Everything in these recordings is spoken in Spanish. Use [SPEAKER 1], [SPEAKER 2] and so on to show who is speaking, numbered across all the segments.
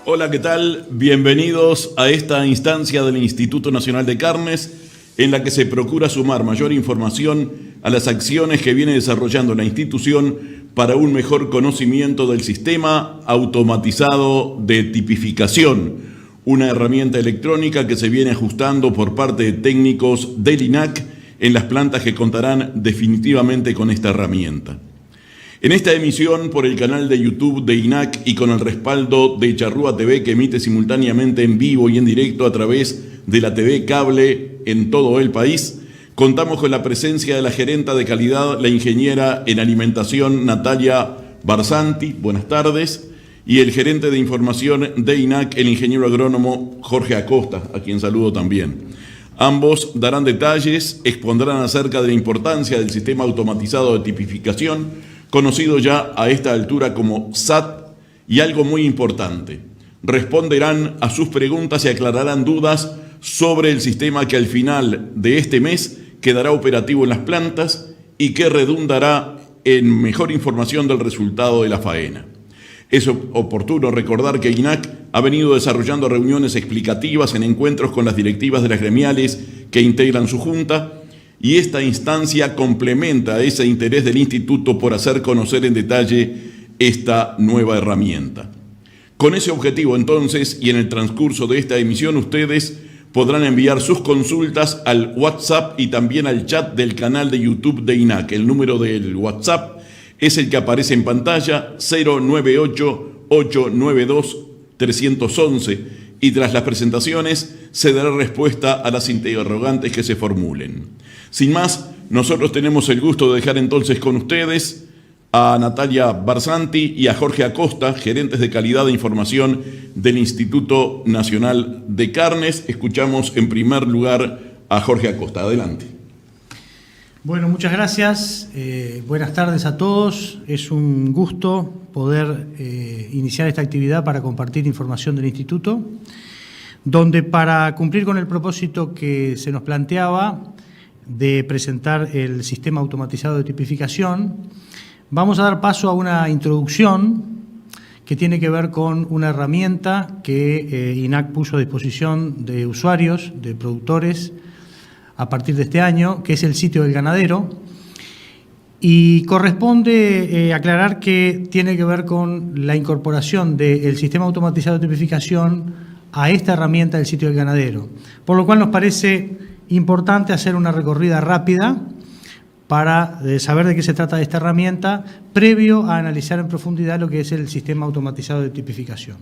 [SPEAKER 1] Hola, ¿qué tal? Bienvenidos a esta instancia del Instituto Nacional de Carnes, en la que se procura sumar mayor información a las acciones que viene desarrollando la institución para un mejor conocimiento del sistema automatizado de tipificación, una herramienta electrónica que se viene ajustando por parte de técnicos del INAC en las plantas que contarán definitivamente con esta herramienta. En esta emisión por el canal de YouTube de INAC y con el respaldo de Charrúa TV, que emite simultáneamente en vivo y en directo a través de la TV cable en todo el país, contamos con la presencia de la gerenta de calidad, la ingeniera en alimentación Natalia Barzanti, buenas tardes, y el gerente de información de INAC, el ingeniero agrónomo Jorge Acosta, a quien saludo también. Ambos darán detalles, expondrán acerca de la importancia del sistema automatizado de tipificación, conocido ya a esta altura como SAT, y algo muy importante, responderán a sus preguntas y aclararán dudas sobre el sistema que al final de este mes quedará operativo en las plantas y que redundará en mejor información del resultado de la faena. Es oportuno recordar que INAC ha venido desarrollando reuniones explicativas en encuentros con las directivas de las gremiales que integran su junta, y esta instancia complementa ese interés del Instituto por hacer conocer en detalle esta nueva herramienta. Con ese objetivo, entonces, y en el transcurso de esta emisión, ustedes podrán enviar sus consultas al WhatsApp y también al chat del canal de YouTube de INAC. El número del WhatsApp es el que aparece en pantalla, 098-892-311, y tras las presentaciones se dará respuesta a las interrogantes que se formulen. Sin más, nosotros tenemos el gusto de dejar entonces con ustedes a Natalia Barzanti y a Jorge Acosta, gerentes de calidad de información del Instituto Nacional de Carnes. Escuchamos en primer lugar a Jorge Acosta. Adelante.
[SPEAKER 2] Bueno, muchas gracias. Buenas tardes a todos. Es un gusto poder iniciar esta actividad para compartir información del Instituto, donde para cumplir con el propósito que se nos planteaba de presentar el sistema automatizado de tipificación, vamos a dar paso a una introducción que tiene que ver con una herramienta que INAC puso a disposición de usuarios, de productores, a partir de este año, que es el sitio del ganadero, y corresponde aclarar que tiene que ver con la incorporación del sistema automatizado de tipificación a esta herramienta del sitio del ganadero, por lo cual nos parece importante hacer una recorrida rápida para saber de qué se trata esta herramienta, previo a analizar en profundidad lo que es el sistema automatizado de tipificación.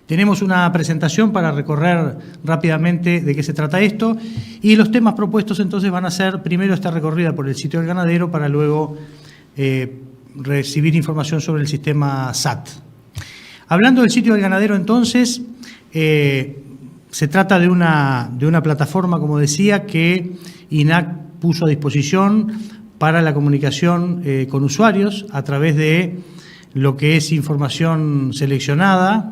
[SPEAKER 2] Tenemos una presentación para recorrer rápidamente de qué se trata esto, y los temas propuestos entonces van a ser primero esta recorrida por el sitio del ganadero para luego recibir información sobre el sistema SAT. Hablando del sitio del ganadero entonces, se trata de una plataforma, como decía, que INAC puso a disposición para la comunicación con usuarios a través de lo que es información seleccionada,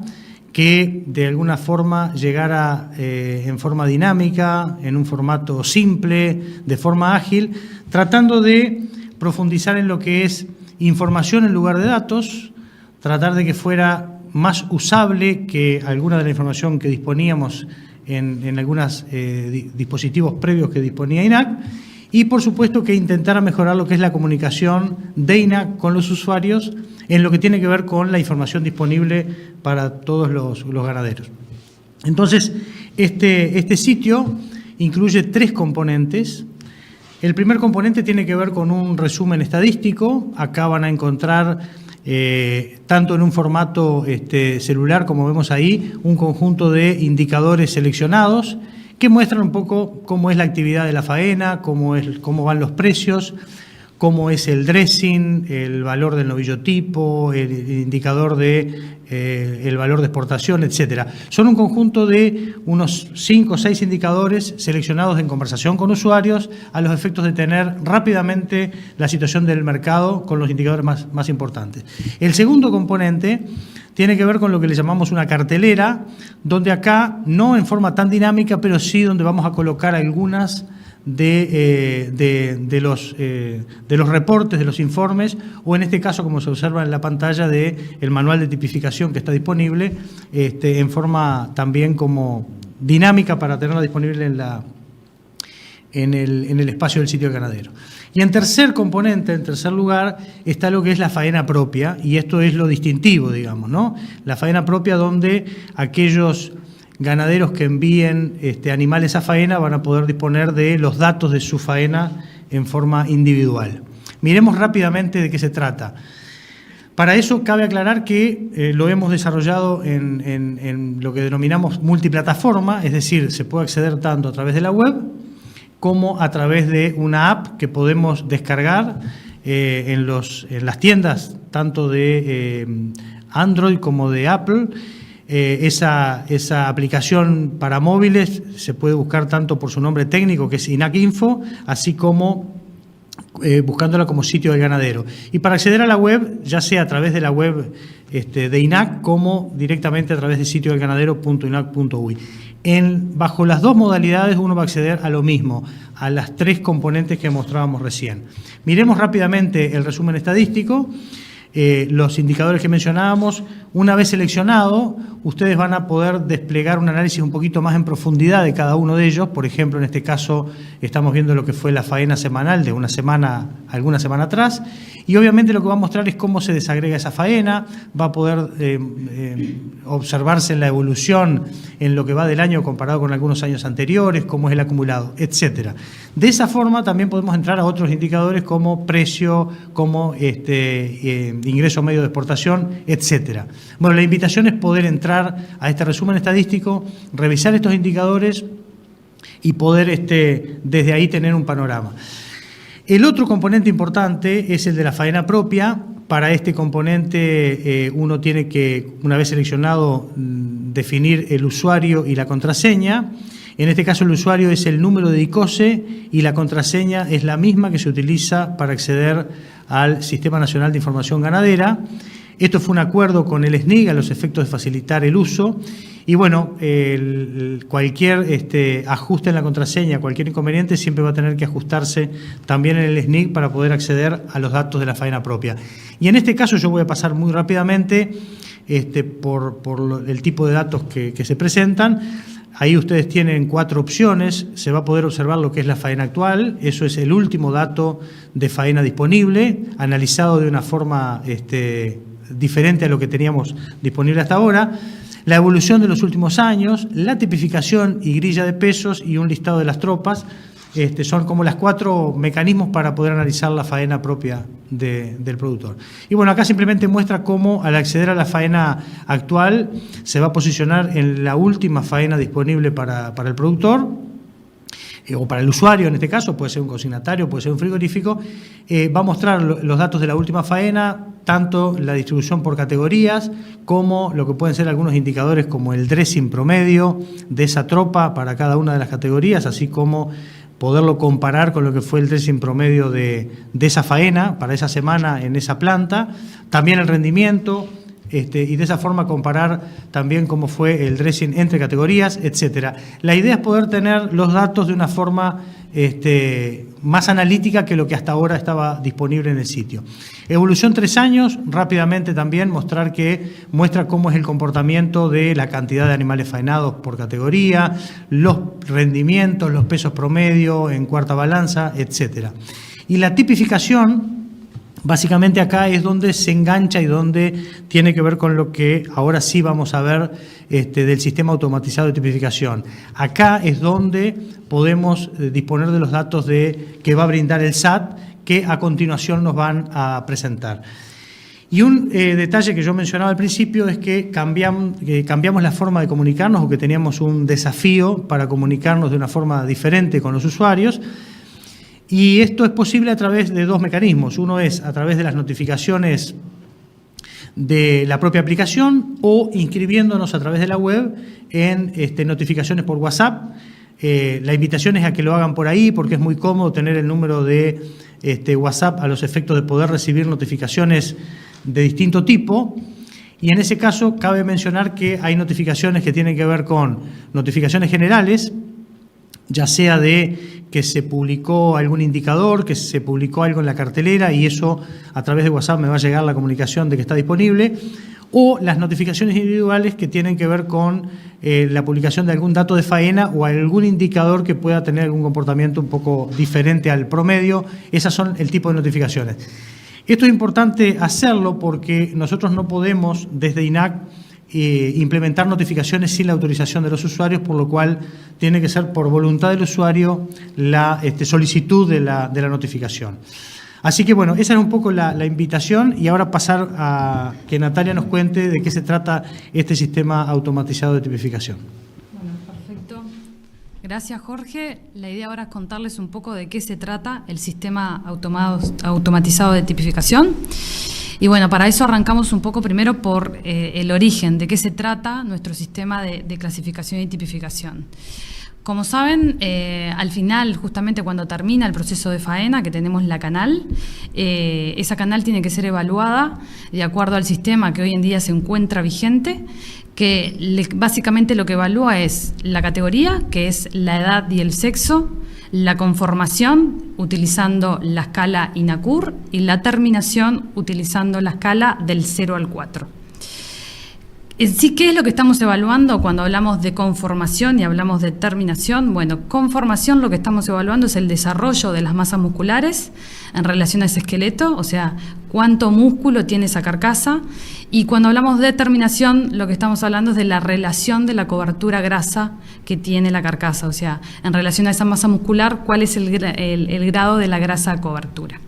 [SPEAKER 2] que de alguna forma llegara en forma dinámica, en un formato simple, de forma ágil, tratando de profundizar en lo que es información en lugar de datos, tratar de que fuera más usable que alguna de la información que disponíamos en algunos dispositivos previos que disponía INAC, y por supuesto que intentara mejorar lo que es la comunicación de INAC con los usuarios en lo que tiene que ver con la información disponible para todos los ganaderos. Entonces, este sitio incluye 3 componentes. El primer componente tiene que ver con un resumen estadístico. Acá van a encontrar tanto en un formato celular, como vemos ahí, un conjunto de indicadores seleccionados que muestran un poco cómo es la actividad de la faena, cómo van los precios, cómo es el dressing, el valor del novillotipo, el indicador de el valor de exportación, etcétera. Son un conjunto de unos 5 o 6 indicadores seleccionados en conversación con usuarios a los efectos de tener rápidamente la situación del mercado con los indicadores más importantes. El segundo componente tiene que ver con lo que le llamamos una cartelera, donde acá, no en forma tan dinámica, pero sí donde vamos a colocar algunas de los reportes, de los informes, o en este caso, como se observa en la pantalla, del manual de tipificación que está disponible en forma también como dinámica para tenerla disponible en el espacio del sitio del ganadero. Y en tercer componente, en tercer lugar, está lo que es la faena propia, y esto es lo distintivo, digamos, ¿no? La faena propia, donde aquellos ganaderos que envíen animales a faena van a poder disponer de los datos de su faena en forma individual. Miremos rápidamente de qué se trata. Para eso cabe aclarar que lo hemos desarrollado en lo que denominamos multiplataforma, es decir, se puede acceder tanto a través de la web como a través de una app que podemos descargar en las tiendas tanto de Android como de Apple. Esa aplicación para móviles se puede buscar tanto por su nombre técnico, que es INAC Info, así como buscándola como sitio del ganadero. Y para acceder a la web, ya sea a través de la web de INAC como directamente a través del sitio del ganadero.inac.uy. Bajo las dos modalidades uno va a acceder a lo mismo, a las tres componentes que mostrábamos recién. Miremos rápidamente el resumen estadístico. Los indicadores que mencionábamos, una vez seleccionado, ustedes van a poder desplegar un análisis un poquito más en profundidad de cada uno de ellos. Por ejemplo, en este caso estamos viendo lo que fue la faena semanal de alguna semana atrás, y obviamente lo que va a mostrar es cómo se desagrega esa faena, va a poder observarse la evolución en lo que va del año comparado con algunos años anteriores, cómo es el acumulado, etcétera. De esa forma también podemos entrar a otros indicadores como precio, como ingreso medio de exportación, etcétera. Bueno, la invitación es poder entrar a este resumen estadístico, revisar estos indicadores y poder desde ahí tener un panorama. El otro componente importante es el de la faena propia. Para este componente uno tiene que, una vez seleccionado, definir el usuario y la contraseña. En este caso el usuario es el número de ICOSE y la contraseña es la misma que se utiliza para acceder al Sistema Nacional de Información Ganadera. Esto fue un acuerdo con el SNIG a los efectos de facilitar el uso. Y bueno, cualquier ajuste en la contraseña, cualquier inconveniente, siempre va a tener que ajustarse también en el SNIG para poder acceder a los datos de la faena propia. Y en este caso yo voy a pasar muy rápidamente por el tipo de datos que se presentan. Ahí ustedes tienen 4 opciones. Se va a poder observar lo que es la faena actual. Eso es el último dato de faena disponible, analizado de una forma diferente a lo que teníamos disponible hasta ahora. La evolución de los últimos años, la tipificación y grilla de pesos y un listado de las tropas. Son como los 4 mecanismos para poder analizar la faena propia del productor. Y bueno, acá simplemente muestra cómo al acceder a la faena actual se va a posicionar en la última faena disponible para el productor, o para el usuario en este caso, puede ser un consignatario, puede ser un frigorífico. Va a mostrar los datos de la última faena, tanto la distribución por categorías, como lo que pueden ser algunos indicadores como el dressing promedio de esa tropa para cada una de las categorías, así como poderlo comparar con lo que fue el dressing promedio de esa faena para esa semana en esa planta, también el rendimiento, y de esa forma comparar también cómo fue el dressing entre categorías, etcétera. La idea es poder tener los datos de una forma más analítica que lo que hasta ahora estaba disponible en el sitio. Evolución 3 años, rápidamente también muestra cómo es el comportamiento de la cantidad de animales faenados por categoría, los rendimientos, los pesos promedio en cuarta balanza, etcétera. Y la tipificación, básicamente acá es donde se engancha y donde tiene que ver con lo que ahora sí vamos a ver del sistema automatizado de tipificación. Acá es donde podemos disponer de los datos que va a brindar el SAT, que a continuación nos van a presentar. Y un detalle que yo mencionaba al principio es que cambiamos la forma de comunicarnos, o que teníamos un desafío para comunicarnos de una forma diferente con los usuarios. Y esto es posible a través de 2 mecanismos. Uno es a través de las notificaciones de la propia aplicación o inscribiéndonos a través de la web en notificaciones por WhatsApp. La invitación es a que lo hagan por ahí porque es muy cómodo tener el número de WhatsApp a los efectos de poder recibir notificaciones de distinto tipo. Y en ese caso cabe mencionar que hay notificaciones que tienen que ver con notificaciones generales, ya sea de que se publicó algún indicador, que se publicó algo en la cartelera y eso a través de WhatsApp me va a llegar la comunicación de que está disponible, o las notificaciones individuales que tienen que ver con la publicación de algún dato de faena o algún indicador que pueda tener algún comportamiento un poco diferente al promedio. Esas son el tipo de notificaciones. Esto es importante hacerlo porque nosotros no podemos desde INAC implementar notificaciones sin la autorización de los usuarios, por lo cual tiene que ser por voluntad del usuario la solicitud de la notificación. Así que bueno, esa es un poco la invitación y ahora pasar a que Natalia nos cuente de qué se trata este sistema automatizado de tipificación.
[SPEAKER 3] Bueno, perfecto. Gracias, Jorge. La idea ahora es contarles un poco de qué se trata el sistema automatizado de tipificación. Y bueno, para eso arrancamos un poco primero por el origen, de qué se trata nuestro sistema de clasificación y tipificación. Como saben, al final, justamente cuando termina el proceso de faena, que tenemos la canal, esa canal tiene que ser evaluada de acuerdo al sistema que hoy en día se encuentra vigente, que básicamente lo que evalúa es la categoría, que es la edad y el sexo, la conformación utilizando la escala INACUR y la terminación utilizando la escala del 0 al 4. Sí, ¿qué es lo que estamos evaluando cuando hablamos de conformación y hablamos de terminación? Bueno, conformación lo que estamos evaluando es el desarrollo de las masas musculares en relación a ese esqueleto, o sea, cuánto músculo tiene esa carcasa. Y cuando hablamos de terminación, lo que estamos hablando es de la relación de la cobertura grasa que tiene la carcasa, o sea, en relación a esa masa muscular, cuál es el grado de la grasa cobertura.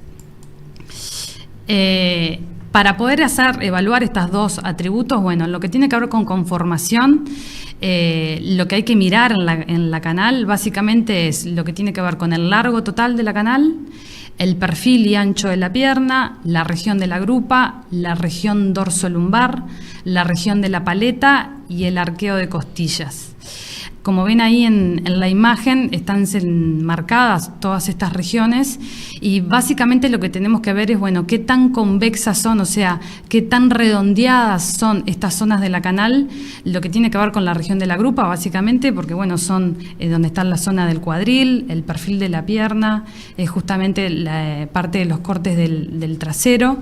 [SPEAKER 3] Para poder evaluar estos dos atributos, bueno, lo que tiene que ver con conformación, lo que hay que mirar en la canal básicamente es lo que tiene que ver con el largo total de la canal, el perfil y ancho de la pierna, la región de la grupa, la región dorsolumbar, la región de la paleta y el arqueo de costillas. Como ven ahí en la imagen, están marcadas todas estas regiones y básicamente lo que tenemos que ver es, bueno, qué tan convexas son, o sea, qué tan redondeadas son estas zonas de la canal, lo que tiene que ver con la región de la grupa, básicamente, porque, bueno, son donde está la zona del cuadril, el perfil de la pierna, justamente la parte de los cortes del trasero.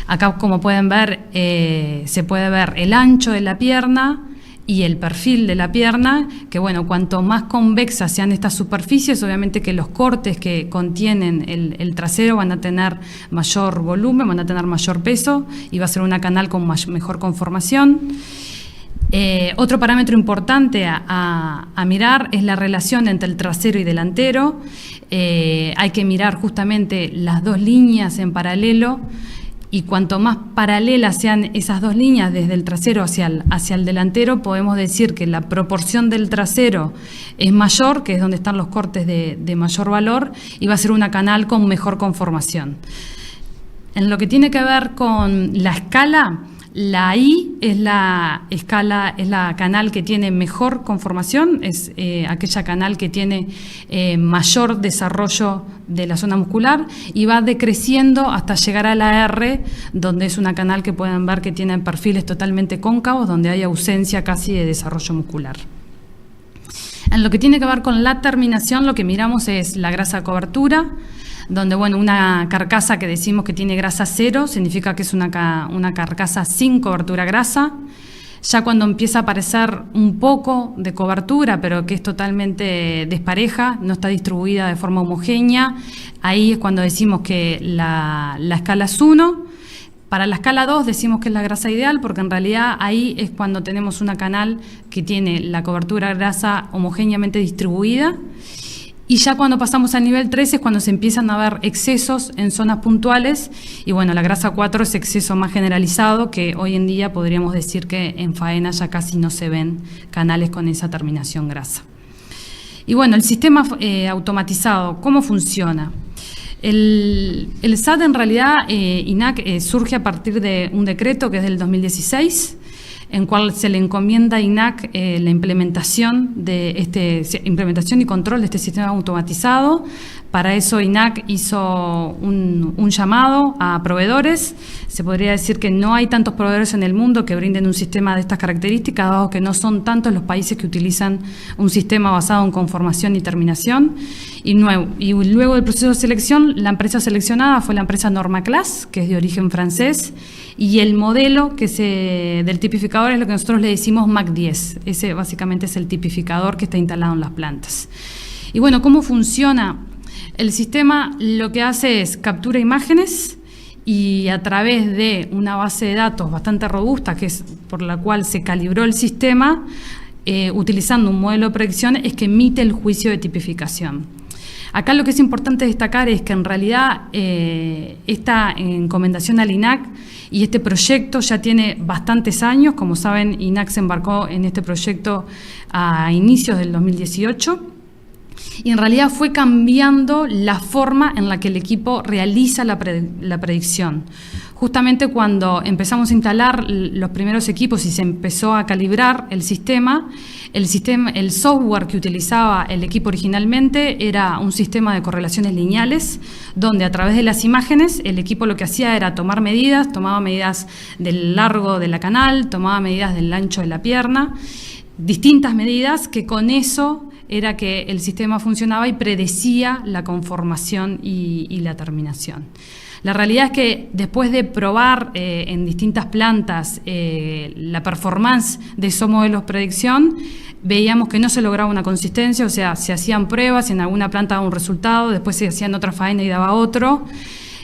[SPEAKER 3] Acá, como pueden ver, se puede ver el ancho de la pierna y el perfil de la pierna, que bueno, cuanto más convexas sean estas superficies, obviamente que los cortes que contienen el trasero van a tener mayor volumen, van a tener mayor peso y va a ser una canal con mejor conformación. Otro parámetro importante a mirar es la relación entre el trasero y delantero. Hay que mirar justamente las dos líneas en paralelo, y cuanto más paralelas sean esas dos líneas desde el trasero hacia el delantero, podemos decir que la proporción del trasero es mayor, que es donde están los cortes de mayor valor, y va a ser una canal con mejor conformación. En lo que tiene que ver con la escala, la I es la canal que tiene mejor conformación, es aquella canal que tiene mayor desarrollo de la zona muscular y va decreciendo hasta llegar a la R, donde es una canal que pueden ver que tiene perfiles totalmente cóncavos, donde hay ausencia casi de desarrollo muscular. En lo que tiene que ver con la terminación, lo que miramos es la grasa cobertura, donde, bueno, una carcasa que decimos que tiene grasa 0 significa que es una carcasa sin cobertura grasa. Ya cuando empieza a aparecer un poco de cobertura, pero que es totalmente despareja, no está distribuida de forma homogénea, ahí es cuando decimos que la escala es 1. Para la escala 2 decimos que es la grasa ideal, porque en realidad ahí es cuando tenemos una canal que tiene la cobertura grasa homogéneamente distribuida. Y ya cuando pasamos al nivel 3 es cuando se empiezan a ver excesos en zonas puntuales y, bueno, la grasa 4 es exceso más generalizado, que hoy en día podríamos decir que en faena ya casi no se ven canales con esa terminación grasa. Y bueno, el sistema automatizado, ¿cómo funciona? El SAT en realidad, INAC, surge a partir de un decreto que es del 2016, en cual se le encomienda a INAC la implementación y control de este sistema automatizado. Para eso INAC hizo un llamado a proveedores. Se podría decir que no hay tantos proveedores en el mundo que brinden un sistema de estas características, dado que no son tantos los países que utilizan un sistema basado en conformación y terminación. Y luego del proceso de selección, la empresa seleccionada fue la empresa Normaclass, que es de origen francés, y el modelo del tipificador es lo que nosotros le decimos MAC 10. Ese básicamente es el tipificador que está instalado en las plantas. Y bueno, ¿cómo funciona? El sistema lo que hace es captura imágenes y a través de una base de datos bastante robusta, que es por la cual se calibró el sistema, utilizando un modelo de predicción, es que emite el juicio de tipificación. Acá lo que es importante destacar es que en realidad esta encomendación al INAC y este proyecto ya tiene bastantes años. Como saben, INAC se embarcó en este proyecto a inicios del 2018 y en realidad fue cambiando la forma en la que el equipo realiza la predicción. Justamente cuando empezamos a instalar los primeros equipos y se empezó a calibrar el software que utilizaba el equipo originalmente era un sistema de correlaciones lineales, donde a través de las imágenes el equipo lo que hacía era tomaba medidas del largo de la canal, tomaba medidas del ancho de la pierna, distintas medidas que con eso era que el sistema funcionaba y predecía la conformación y la terminación. La realidad es que después de probar en distintas plantas la performance de esos modelos de predicción, veíamos que no se lograba una consistencia, o sea, se hacían pruebas, en alguna planta daba un resultado, después se hacían otra faena y daba otro.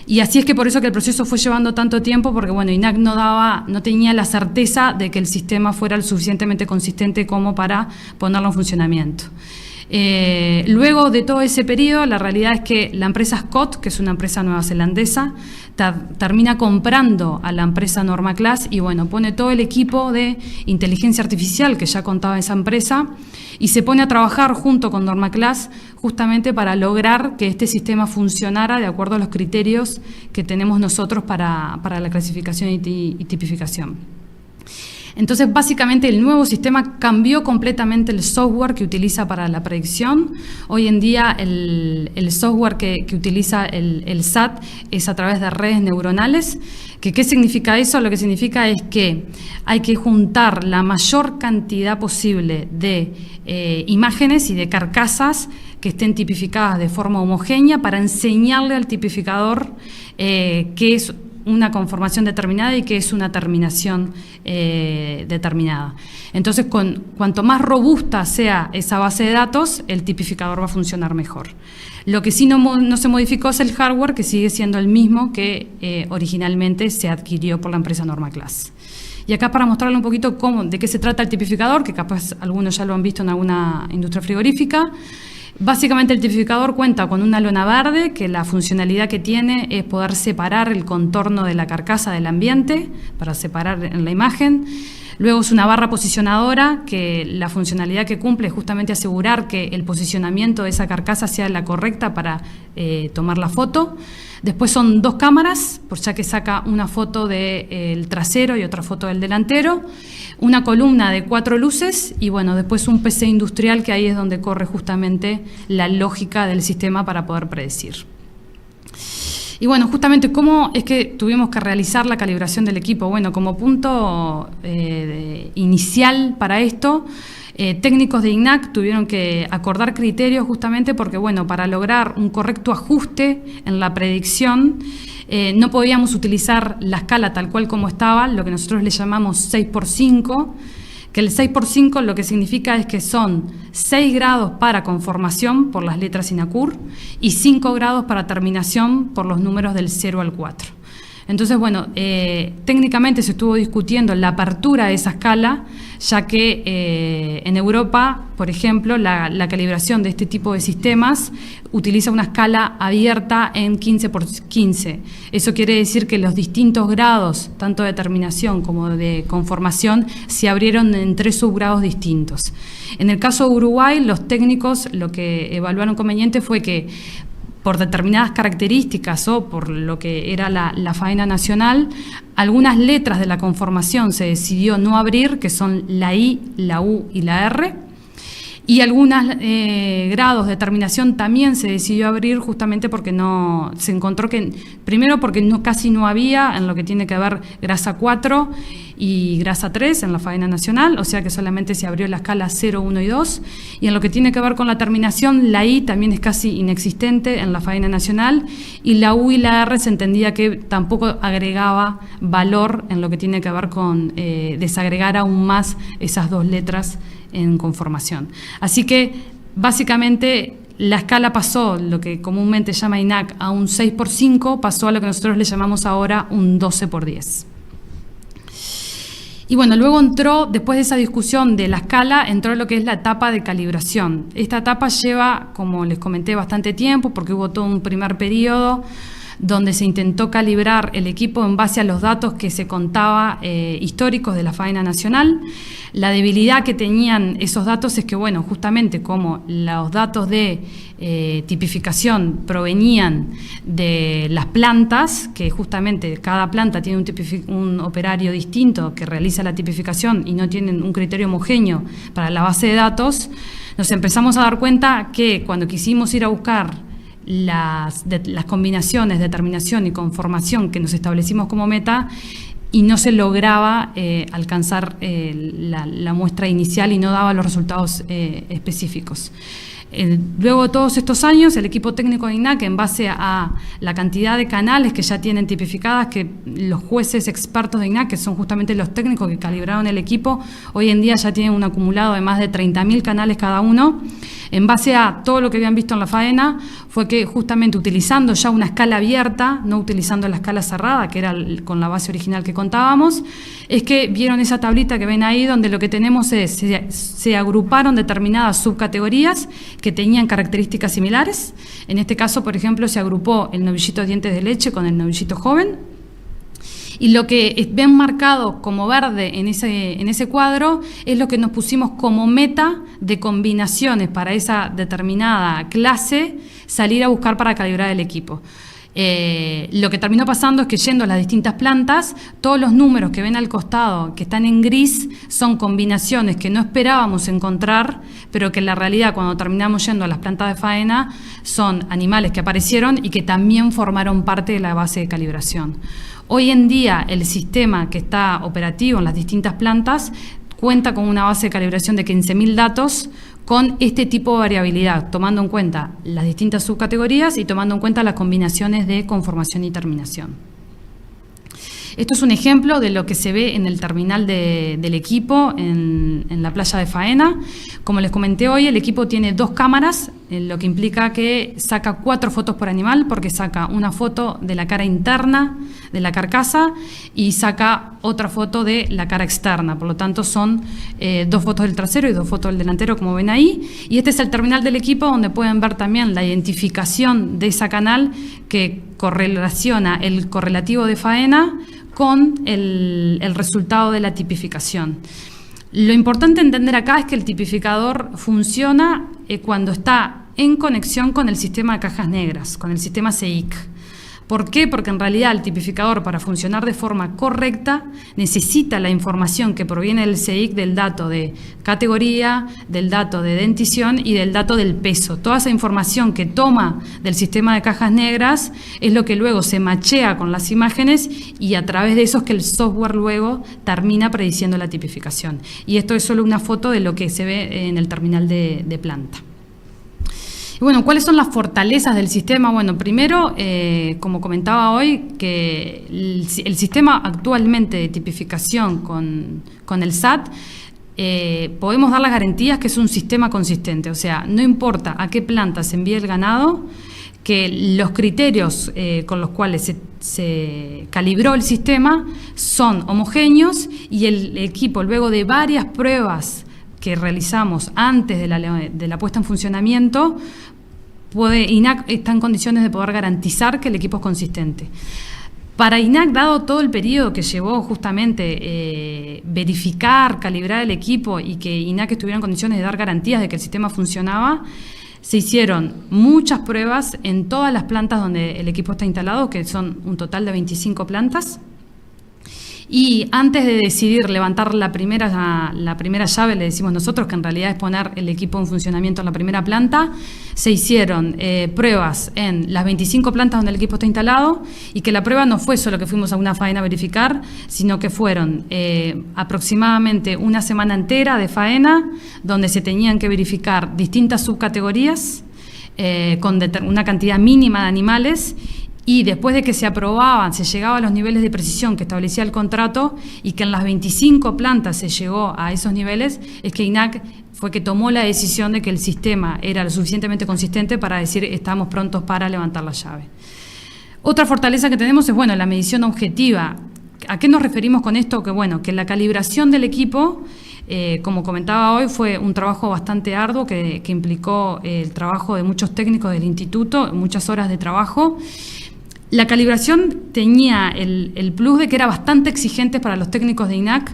[SPEAKER 3] Y así es que por eso que el proceso fue llevando tanto tiempo, porque bueno, INAC no tenía la certeza de que el sistema fuera lo suficientemente consistente como para ponerlo en funcionamiento. Luego de todo ese periodo, la realidad es que la empresa Scott, que es una empresa neozelandesa, termina comprando a la empresa Normaclass y bueno, pone todo el equipo de inteligencia artificial que ya contaba esa empresa y se pone a trabajar junto con Normaclass justamente para lograr que este sistema funcionara de acuerdo a los criterios que tenemos nosotros para la clasificación y tipificación. Entonces, básicamente, el nuevo sistema cambió completamente el software que utiliza para la predicción. Hoy en día, el software que utiliza el SAT es a través de redes neuronales. ¿Qué significa eso? Lo que significa es que hay que juntar la mayor cantidad posible de imágenes y de carcasas que estén tipificadas de forma homogénea para enseñarle al tipificador qué es una conformación determinada y que es una terminación determinada. Entonces, cuanto más robusta sea esa base de datos, el tipificador va a funcionar mejor. Lo que sí no se modificó es el hardware, que sigue siendo el mismo que originalmente se adquirió por la empresa Normaclass. Y acá para mostrarle un poquito de qué se trata el tipificador, que capaz algunos ya lo han visto en alguna industria frigorífica. Básicamente el tipificador cuenta con una lona verde que la funcionalidad que tiene es poder separar el contorno de la carcasa del ambiente para separar en la imagen. Luego es una barra posicionadora que la funcionalidad que cumple es justamente asegurar que el posicionamiento de esa carcasa sea la correcta para tomar la foto. Después son dos cámaras, ya que saca una foto del trasero y otra foto del delantero. Una columna de 4 luces y bueno, después un PC industrial que ahí es donde corre justamente la lógica del sistema para poder predecir. Y bueno, justamente, ¿cómo es que tuvimos que realizar la calibración del equipo? Bueno, como punto inicial para esto, técnicos de INAC tuvieron que acordar criterios justamente porque, bueno, para lograr un correcto ajuste en la predicción, no podíamos utilizar la escala tal cual como estaba, lo que nosotros le llamamos 6×5, que el 6×5 lo que significa es que son 6 grados para conformación por las letras INACUR y 5 grados para terminación por los números del 0 al 4. Entonces, bueno, técnicamente se estuvo discutiendo la apertura de esa escala, ya que en Europa, por ejemplo, la calibración de este tipo de sistemas utiliza una escala abierta en 15×15. Eso quiere decir que los distintos grados, tanto de terminación como de conformación, se abrieron en 3 subgrados distintos. En el caso de Uruguay, los técnicos lo que evaluaron conveniente fue que por determinadas características o por lo que era la faena nacional, algunas letras de la conformación se decidió no abrir, que son la I, la U y la R, y algunos grados de terminación también se decidió abrir justamente porque no se encontró que, primero porque casi no había en lo que tiene que ver grasa 4 y grasa 3 en la faena nacional, o sea que solamente se abrió la escala 0, 1 y 2, y en lo que tiene que ver con la terminación, la I también es casi inexistente en la faena nacional, y la U y la R se entendía que tampoco agregaba valor en lo que tiene que ver con desagregar aún más esas dos letras en conformación. Así que básicamente la escala pasó, lo que comúnmente llama INAC, a un 6x5, pasó a lo que nosotros le llamamos ahora un 12x10. Y bueno, luego entró, después de esa discusión de la escala, entró lo que es la etapa de calibración. Esta etapa lleva, como les comenté, bastante tiempo, porque hubo todo un primer periodo donde se intentó calibrar el equipo en base a los datos que se contaba históricos de la faena nacional. La debilidad que tenían esos datos es que, bueno, justamente como los datos de tipificación provenían de las plantas, que justamente cada planta tiene un operario distinto que realiza la tipificación y no tienen un criterio homogéneo para la base de datos, nos empezamos a dar cuenta que cuando quisimos ir a buscar las combinaciones de terminación y conformación que nos establecimos como meta, y no se lograba alcanzar la muestra inicial y no daba los resultados específicos. Luego de todos estos años, el equipo técnico de INAC, en base a la cantidad de canales que ya tienen tipificadas, que los jueces expertos de INAC, que son justamente los técnicos que calibraron el equipo, hoy en día ya tienen un acumulado de más de 30.000 canales cada uno. En base a todo lo que habían visto en la faena, fue que justamente utilizando ya una escala abierta, no utilizando la escala cerrada, que era con la base original que contábamos, es que vieron esa tablita que ven ahí, donde lo que tenemos es, se agruparon determinadas subcategorías que tenían características similares. En este caso, por ejemplo, se agrupó el novillito de dientes de leche con el novillito joven. Y lo que ven marcado como verde en ese cuadro es lo que nos pusimos como meta de combinaciones para esa determinada clase, salir a buscar para calibrar el equipo. Lo que terminó pasando es que, yendo a las distintas plantas, todos los números que ven al costado, que están en gris, son combinaciones que no esperábamos encontrar, pero que en la realidad, cuando terminamos yendo a las plantas de faena, son animales que aparecieron y que también formaron parte de la base de calibración. Hoy en día, el sistema que está operativo en las distintas plantas cuenta con una base de calibración de 15.000 datos con este tipo de variabilidad, tomando en cuenta las distintas subcategorías y tomando en cuenta las combinaciones de conformación y terminación. Esto es un ejemplo de lo que se ve en el terminal del equipo en la playa de faena. Como les comenté hoy, el equipo tiene 2 cámaras, lo que implica que saca 4 fotos por animal, porque saca una foto de la cara interna de la carcasa y saca otra foto de la cara externa. Por lo tanto, son 2 fotos del trasero y 2 fotos del delantero, como ven ahí. Y este es el terminal del equipo, donde pueden ver también la identificación de esa canal que correlaciona el correlativo de faena con el resultado de la tipificación. Lo importante entender acá es que el tipificador funciona cuando está en conexión con el sistema de cajas negras, con el sistema CEIC. ¿Por qué? Porque en realidad el tipificador, para funcionar de forma correcta, necesita la información que proviene del CEIC, del dato de categoría, del dato de dentición y del dato del peso. Toda esa información que toma del sistema de cajas negras es lo que luego se machea con las imágenes, y a través de eso es que el software luego termina prediciendo la tipificación. Y esto es solo una foto de lo que se ve en el terminal de planta. Bueno, ¿cuáles son las fortalezas del sistema? Bueno, primero, como comentaba hoy, que el sistema actualmente de tipificación con el SAT, podemos dar las garantías que es un sistema consistente. O sea, no importa a qué planta se envíe el ganado, que los criterios con los cuales se calibró el sistema son homogéneos, y el equipo, luego de varias pruebas que realizamos antes de la puesta en funcionamiento, INAC está en condiciones de poder garantizar que el equipo es consistente. Para INAC, dado todo el periodo que llevó justamente verificar, calibrar el equipo, y que INAC estuviera en condiciones de dar garantías de que el sistema funcionaba, Se hicieron muchas pruebas en todas las plantas donde el equipo está instalado, que son un total de 25 plantas. Y antes de decidir levantar la primera llave, le decimos nosotros, que en realidad es poner el equipo en funcionamiento en la primera planta, se hicieron pruebas en las 25 plantas donde el equipo está instalado, y que la prueba no fue solo que fuimos a una faena a verificar, sino que fueron aproximadamente una semana entera de faena, donde se tenían que verificar distintas subcategorías con una cantidad mínima de animales. Y después de que se aprobaban, se llegaba a los niveles de precisión que establecía el contrato, y que en las 25 plantas se llegó a esos niveles, es que INAC fue que tomó la decisión de que el sistema era lo suficientemente consistente para decir estamos prontos para levantar la llave. Otra fortaleza que tenemos es, bueno, la medición objetiva. ¿A qué nos referimos con esto? Que, bueno, que la calibración del equipo, como comentaba hoy, fue un trabajo bastante arduo que implicó el trabajo de muchos técnicos del instituto, muchas horas de trabajo. La calibración tenía el plus de que era bastante exigente para los técnicos de INAC.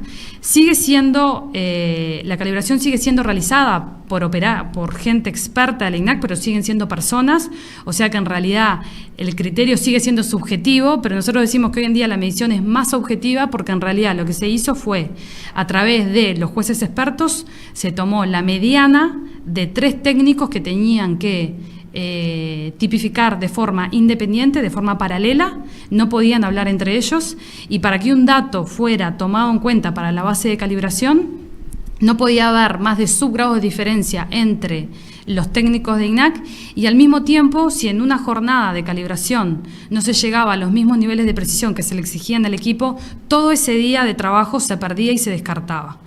[SPEAKER 3] La calibración sigue siendo realizada por gente experta de la INAC, pero siguen siendo personas, o sea que en realidad el criterio sigue siendo subjetivo, pero nosotros decimos que hoy en día la medición es más objetiva, porque en realidad lo que se hizo fue, a través de los jueces expertos, se tomó la mediana de 3 técnicos que tenían que tipificar de forma independiente, de forma paralela, no podían hablar entre ellos, y para que un dato fuera tomado en cuenta para la base de calibración, no podía haber más de subgrados de diferencia entre los técnicos de INAC, y al mismo tiempo, si en una jornada de calibración no se llegaba a los mismos niveles de precisión que se le exigían al equipo, todo ese día de trabajo se perdía y se descartaba.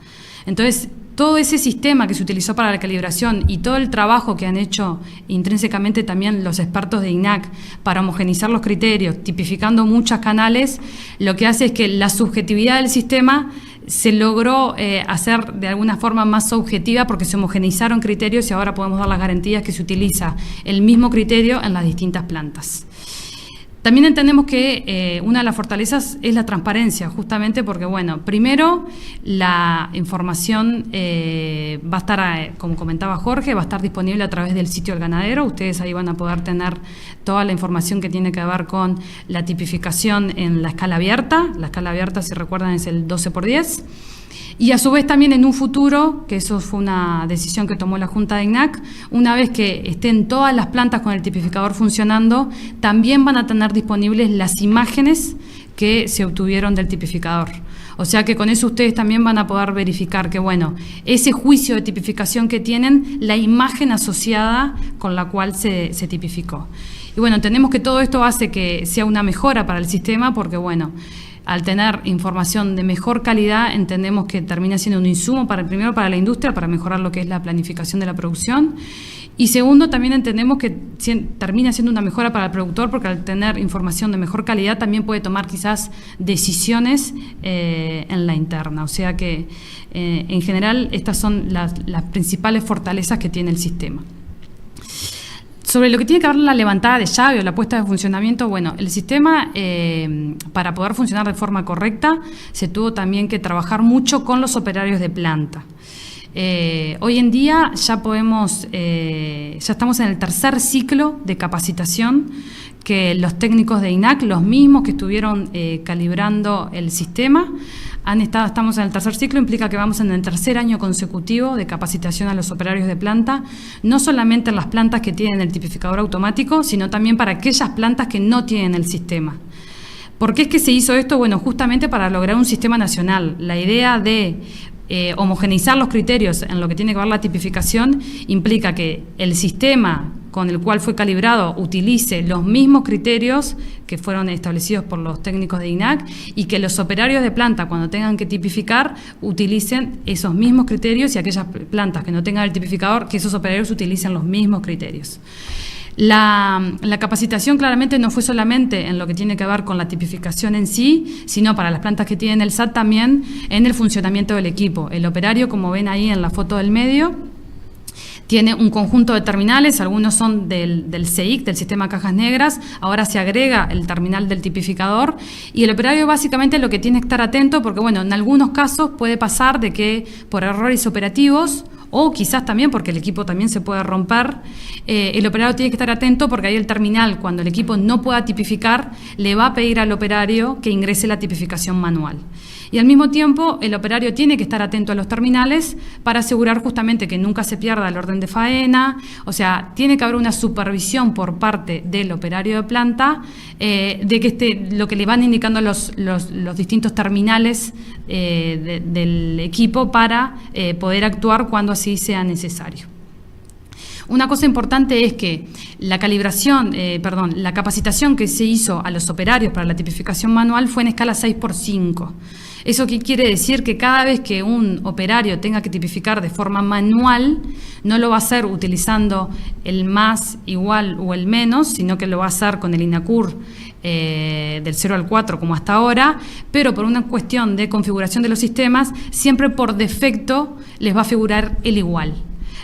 [SPEAKER 3] Entonces, todo ese sistema que se utilizó para la calibración y todo el trabajo que han hecho intrínsecamente también los expertos de INAC para homogeneizar los criterios, tipificando muchos canales, lo que hace es que la subjetividad del sistema se logró hacer de alguna forma más objetiva, porque se homogeneizaron criterios y ahora podemos dar las garantías que se utiliza el mismo criterio en las distintas plantas. También entendemos que una de las fortalezas es la transparencia, justamente porque, bueno, primero la información va a estar, como comentaba Jorge, va a estar disponible a través del sitio del ganadero. Ustedes ahí van a poder tener toda la información que tiene que ver con la tipificación en la escala abierta. La escala abierta, si recuerdan, es el 12×10. Y a su vez también en un futuro, que eso fue una decisión que tomó la Junta de INAC, una vez que estén todas las plantas con el tipificador funcionando, también van a tener disponibles las imágenes que se obtuvieron del tipificador. O sea que con eso ustedes también van a poder verificar que, bueno, ese juicio de tipificación que tienen, la imagen asociada con la cual se tipificó. Y bueno, entendemos que todo esto hace que sea una mejora para el sistema, porque, bueno, al tener información de mejor calidad, entendemos que termina siendo un insumo primero para la industria, para mejorar lo que es la planificación de la producción, y segundo, también entendemos que termina siendo una mejora para el productor, porque al tener información de mejor calidad también puede tomar quizás decisiones en la interna. O sea que en general estas son las principales fortalezas que tiene el sistema. Sobre lo que tiene que ver la levantada de llave o la puesta de funcionamiento, bueno, el sistema, para poder funcionar de forma correcta, se tuvo también que trabajar mucho con los operarios de planta. Hoy en día ya estamos en el tercer ciclo de capacitación que los técnicos de INAC, los mismos que estuvieron calibrando el sistema, estamos en el tercer ciclo, implica que vamos en el tercer año consecutivo de capacitación a los operarios de planta, no solamente en las plantas que tienen el tipificador automático, sino también para aquellas plantas que no tienen el sistema. ¿Por qué es que se hizo esto? Bueno, justamente para lograr un sistema nacional. La idea de homogeneizar los criterios en lo que tiene que ver la tipificación implica que el sistema con el cual fue calibrado utilice los mismos criterios que fueron establecidos por los técnicos de INAC, y que los operarios de planta, cuando tengan que tipificar, utilicen esos mismos criterios, y aquellas plantas que no tengan el tipificador, que esos operarios utilicen los mismos criterios. La capacitación claramente no fue solamente en lo que tiene que ver con la tipificación en sí, sino para las plantas que tienen el SAT también en el funcionamiento del equipo. El operario, como ven ahí en la foto del medio, tiene un conjunto de terminales, algunos son del CEIC, del sistema Cajas Negras, ahora se agrega el terminal del tipificador, y el operario básicamente lo que tiene que estar atento, porque bueno, en algunos casos puede pasar de que por errores operativos o quizás también porque el equipo también se puede romper, el operario tiene que estar atento porque ahí el terminal, cuando el equipo no pueda tipificar, le va a pedir al operario que ingrese la tipificación manual. Y al mismo tiempo, el operario tiene que estar atento a los terminales para asegurar justamente que nunca se pierda el orden de faena. O sea, tiene que haber una supervisión por parte del operario de planta de que lo que le van indicando los distintos terminales del equipo para poder actuar cuando así sea necesario. Una cosa importante es que la capacitación que se hizo a los operarios para la tipificación manual fue en escala 6x5. ¿Eso qué quiere decir? Que cada vez que un operario tenga que tipificar de forma manual, no lo va a hacer utilizando el más, igual o el menos, sino que lo va a hacer con el INACUR del 0 al 4 como hasta ahora, pero por una cuestión de configuración de los sistemas, siempre por defecto les va a figurar el igual.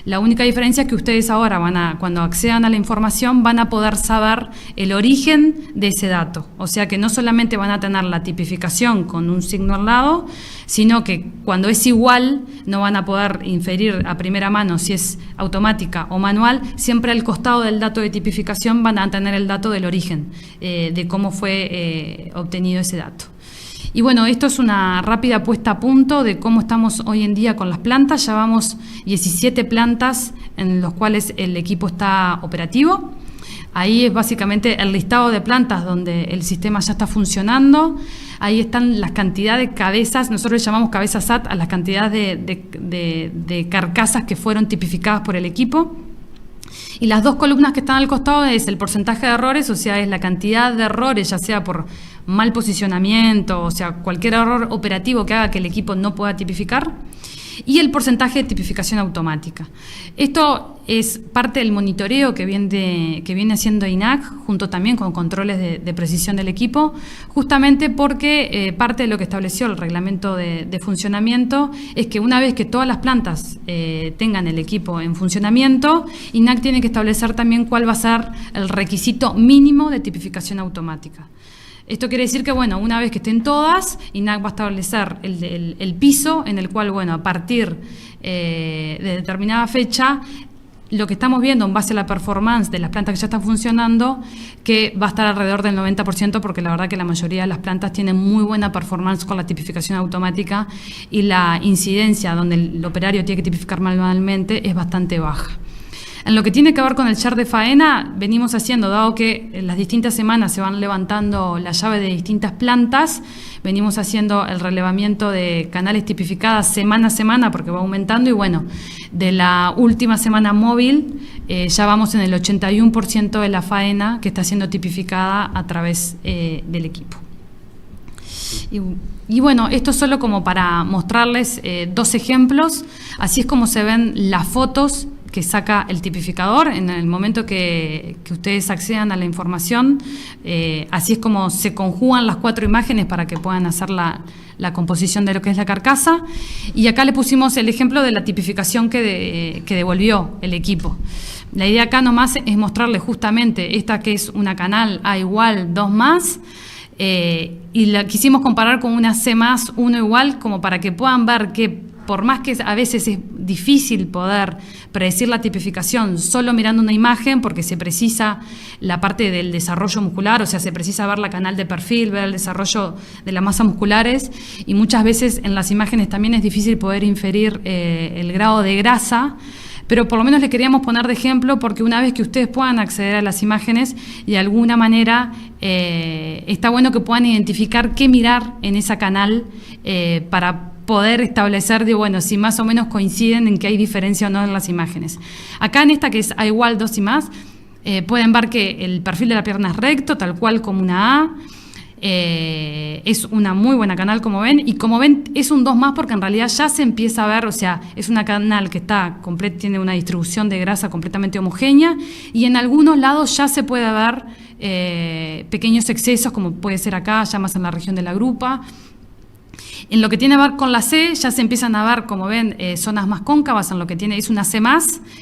[SPEAKER 3] La única diferencia es que ustedes ahora cuando accedan a la información, van a poder saber el origen de ese dato. O sea que no solamente van a tener la tipificación con un signo al lado, sino que cuando es igual, no van a poder inferir a primera mano si es automática o manual. Siempre al costado del dato de tipificación van a tener el dato del origen, de cómo fue obtenido ese dato. Y bueno, esto es una rápida puesta a punto de cómo estamos hoy en día con las plantas. Ya vamos 17 plantas en los cuales el equipo está operativo. Ahí es básicamente el listado de plantas donde el sistema ya está funcionando. Ahí están las cantidades de cabezas, nosotros le llamamos cabezas SAT a las cantidades de carcasas que fueron tipificadas por el equipo. Y las dos columnas que están al costado es el porcentaje de errores, o sea, es la cantidad de errores, ya sea por mal posicionamiento, o sea, cualquier error operativo que haga que el equipo no pueda tipificar, y el porcentaje de tipificación automática. Esto es parte del monitoreo que viene haciendo INAC, junto también con controles de precisión del equipo, justamente porque parte de lo que estableció el reglamento de funcionamiento es que una vez que todas las plantas tengan el equipo en funcionamiento, INAC tiene que establecer también cuál va a ser el requisito mínimo de tipificación automática. Esto quiere decir que, bueno, una vez que estén todas, INAC va a establecer el piso en el cual, bueno, a partir de determinada fecha, lo que estamos viendo en base a la performance de las plantas que ya están funcionando, que va a estar alrededor del 90%, porque la verdad que la mayoría de las plantas tienen muy buena performance con la tipificación automática y la incidencia donde el operario tiene que tipificar manualmente es bastante baja. En lo que tiene que ver con el share de faena, venimos haciendo, dado que en las distintas semanas se van levantando la llave de distintas plantas, venimos haciendo el relevamiento de canales tipificadas semana a semana, porque va aumentando, y bueno, de la última semana móvil ya vamos en el 81% de la faena que está siendo tipificada a través del equipo. Y bueno, esto solo como para mostrarles dos ejemplos. Así es como se ven las fotos que saca el tipificador en el momento que ustedes accedan a la información. Así es como se conjugan las 4 imágenes para que puedan hacer la composición de lo que es la carcasa. Y acá le pusimos el ejemplo de la tipificación que devolvió el equipo. La idea acá nomás es mostrarles justamente esta que es una canal A igual 2 más, y la quisimos comparar con una C más 1 igual, como para que puedan ver que por más que a veces es difícil poder predecir la tipificación solo mirando una imagen, porque se precisa la parte del desarrollo muscular, o sea, se precisa ver la canal de perfil, ver el desarrollo de las masas musculares, y muchas veces en las imágenes también es difícil poder inferir el grado de grasa, pero por lo menos le queríamos poner de ejemplo, porque una vez que ustedes puedan acceder a las imágenes y de alguna manera está bueno que puedan identificar qué mirar en esa canal para poder establecer, bueno, si más o menos coinciden en que hay diferencia o no en las imágenes. Acá en esta que es A igual 2 y más, pueden ver que el perfil de la pierna es recto, tal cual como una A. Es una muy buena canal, como ven, y como ven es un 2 más porque en realidad ya se empieza a ver, o sea, es una canal que tiene una distribución de grasa completamente homogénea, y en algunos lados ya se puede ver pequeños excesos, como puede ser acá, ya más en la región de la grupa. En lo que tiene que ver con la C, ya se empiezan a ver, como ven, zonas más cóncavas, en lo que tiene, es una C+.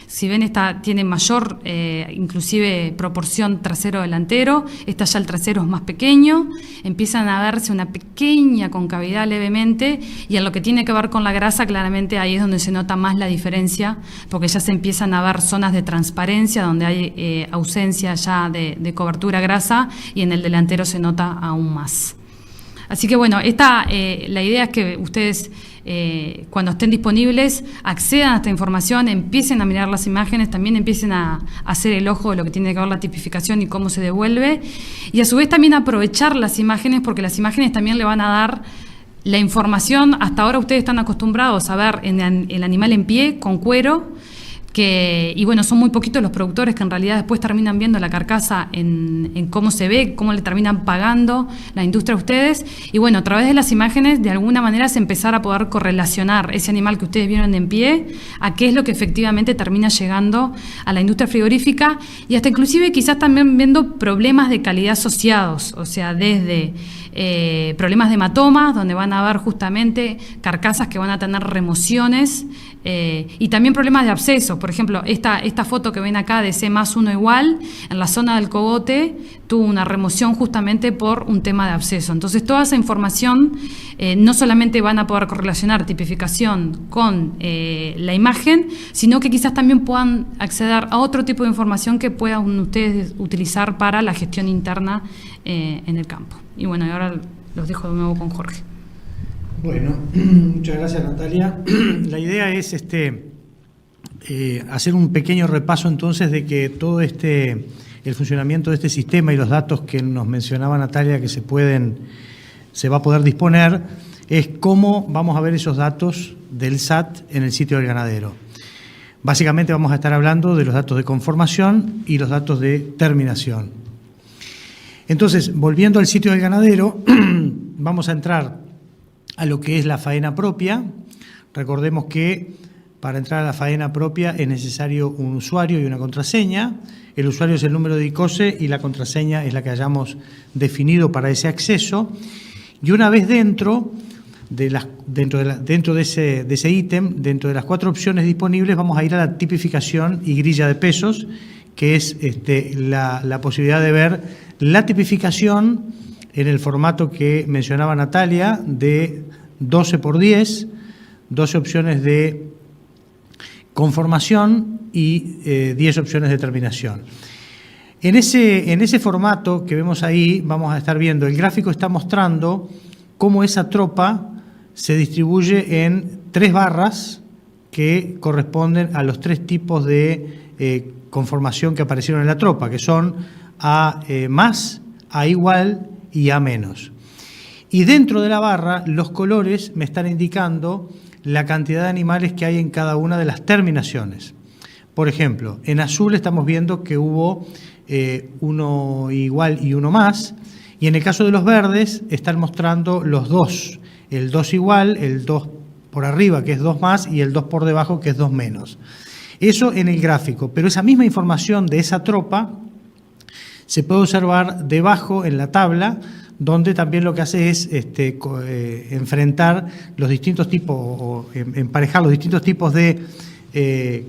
[SPEAKER 3] Si ven, esta tiene mayor, inclusive, proporción trasero-delantero. Esta ya el trasero es más pequeño. Empiezan a verse una pequeña concavidad levemente. Y en lo que tiene que ver con la grasa, claramente ahí es donde se nota más la diferencia, porque ya se empiezan a ver zonas de transparencia, donde hay ausencia ya de cobertura grasa, y en el delantero se nota aún más. Así que bueno, la idea es que ustedes, cuando estén disponibles, accedan a esta información, empiecen a mirar las imágenes, también empiecen a hacer el ojo de lo que tiene que ver la tipificación y cómo se devuelve, y a su vez también aprovechar las imágenes, porque las imágenes también le van a dar la información. Hasta ahora ustedes están acostumbrados a ver el animal en pie, con cuero, y bueno, son muy poquitos los productores que en realidad después terminan viendo la carcasa en cómo se ve, cómo le terminan pagando la industria a ustedes. Y bueno, a través de las imágenes, de alguna manera, es empezar a poder correlacionar ese animal que ustedes vieron en pie a qué es lo que efectivamente termina llegando a la industria frigorífica, y hasta inclusive quizás también viendo problemas de calidad asociados, o sea, desde problemas de hematomas, donde van a haber justamente carcasas que van a tener remociones, y también problemas de abscesos. Por ejemplo, esta foto que ven acá de C+1 igual, en la zona del cogote tuvo una remoción justamente por un tema de absceso. Entonces, toda esa información no solamente van a poder correlacionar tipificación con la imagen, sino que quizás también puedan acceder a otro tipo de información que puedan ustedes utilizar para la gestión interna en el campo. Y bueno, ahora los dejo de nuevo con Jorge.
[SPEAKER 2] Bueno, muchas gracias, Natalia. La idea es hacer un pequeño repaso entonces de que todo el funcionamiento de este sistema y los datos que nos mencionaba Natalia que se va a poder disponer, es cómo vamos a ver esos datos del SAT en el sitio del ganadero. Básicamente vamos a estar hablando de los datos de conformación y los datos de terminación. Entonces, volviendo al sitio del ganadero, vamos a entrar a lo que es la faena propia. Recordemos que para entrar a la faena propia es necesario un usuario y una contraseña. El usuario es el número de ICOSE y la contraseña es la que hayamos definido para ese acceso. Y una vez dentro de ese ítem, dentro de las 4 opciones disponibles, vamos a ir a la tipificación y grilla de pesos, que es la posibilidad de ver la tipificación en el formato que mencionaba Natalia, de 12×10, 12 opciones de conformación y 10 opciones de terminación. En ese formato que vemos ahí, vamos a estar viendo, el gráfico está mostrando cómo esa tropa se distribuye en 3 barras que corresponden a los 3 tipos de conformación que aparecieron en la tropa, que son A más, A igual y A menos. Y dentro de la barra, los colores me están indicando la cantidad de animales que hay en cada una de las terminaciones. Por ejemplo, en azul estamos viendo que hubo 1 igual y 1 más, y en el caso de los verdes están mostrando los 2, el 2 igual, el 2 por arriba, que es 2 más, y el 2 por debajo, que es 2 menos. Eso en el gráfico, pero esa misma información de esa tropa se puede observar debajo en la tabla, donde también lo que hace es enfrentar los distintos tipos, o emparejar los distintos tipos de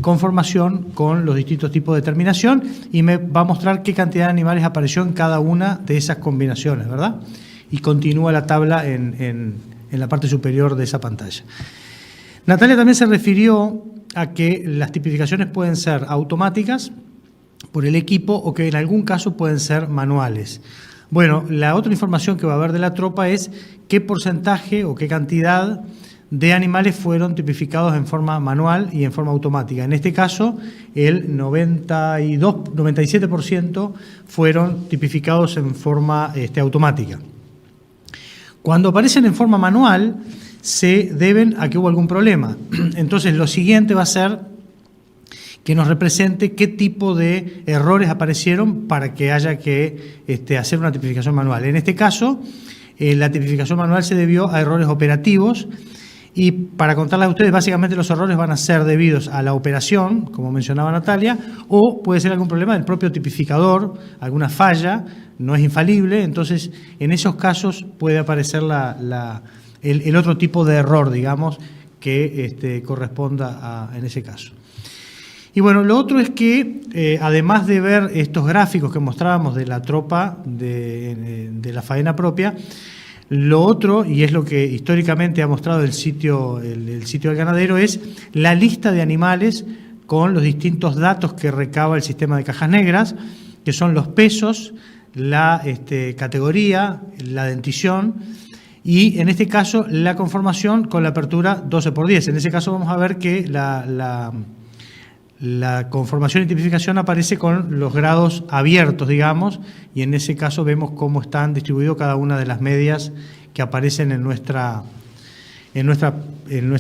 [SPEAKER 2] conformación con los distintos tipos de terminación, y me va a mostrar qué cantidad de animales apareció en cada una de esas combinaciones, ¿verdad? Y continúa la tabla en la parte superior de esa pantalla. Natalia también se refirió a que las tipificaciones pueden ser automáticas por el equipo o que en algún caso pueden ser manuales. Bueno, la otra información que va a haber de la tropa es qué porcentaje o qué cantidad de animales fueron tipificados en forma manual y en forma automática. En este caso, el 97% fueron tipificados en forma automática. Cuando aparecen en forma manual, se deben a que hubo algún problema. Entonces, lo siguiente va a ser que nos represente qué tipo de errores aparecieron para que haya que hacer una tipificación manual. En este caso, la tipificación manual se debió a errores operativos, y para contarles a ustedes, básicamente los errores van a ser debidos a la operación, como mencionaba Natalia, o puede ser algún problema del propio tipificador, alguna falla, no es infalible. Entonces, en esos casos puede aparecer la el otro tipo de error, digamos, que corresponda en ese caso. Y bueno, lo otro es que, además de ver estos gráficos que mostrábamos de la tropa de la faena propia, lo otro, y es lo que históricamente ha mostrado el sitio del ganadero, es la lista de animales con los distintos datos que recaba el sistema de cajas negras, que son los pesos, la categoría, la dentición y, en este caso, la conformación con la apertura 12×10. En ese caso vamos a ver que la conformación y tipificación aparece con los grados abiertos, digamos, y en ese caso vemos cómo están distribuidos cada una de las medias que aparecen en nuestra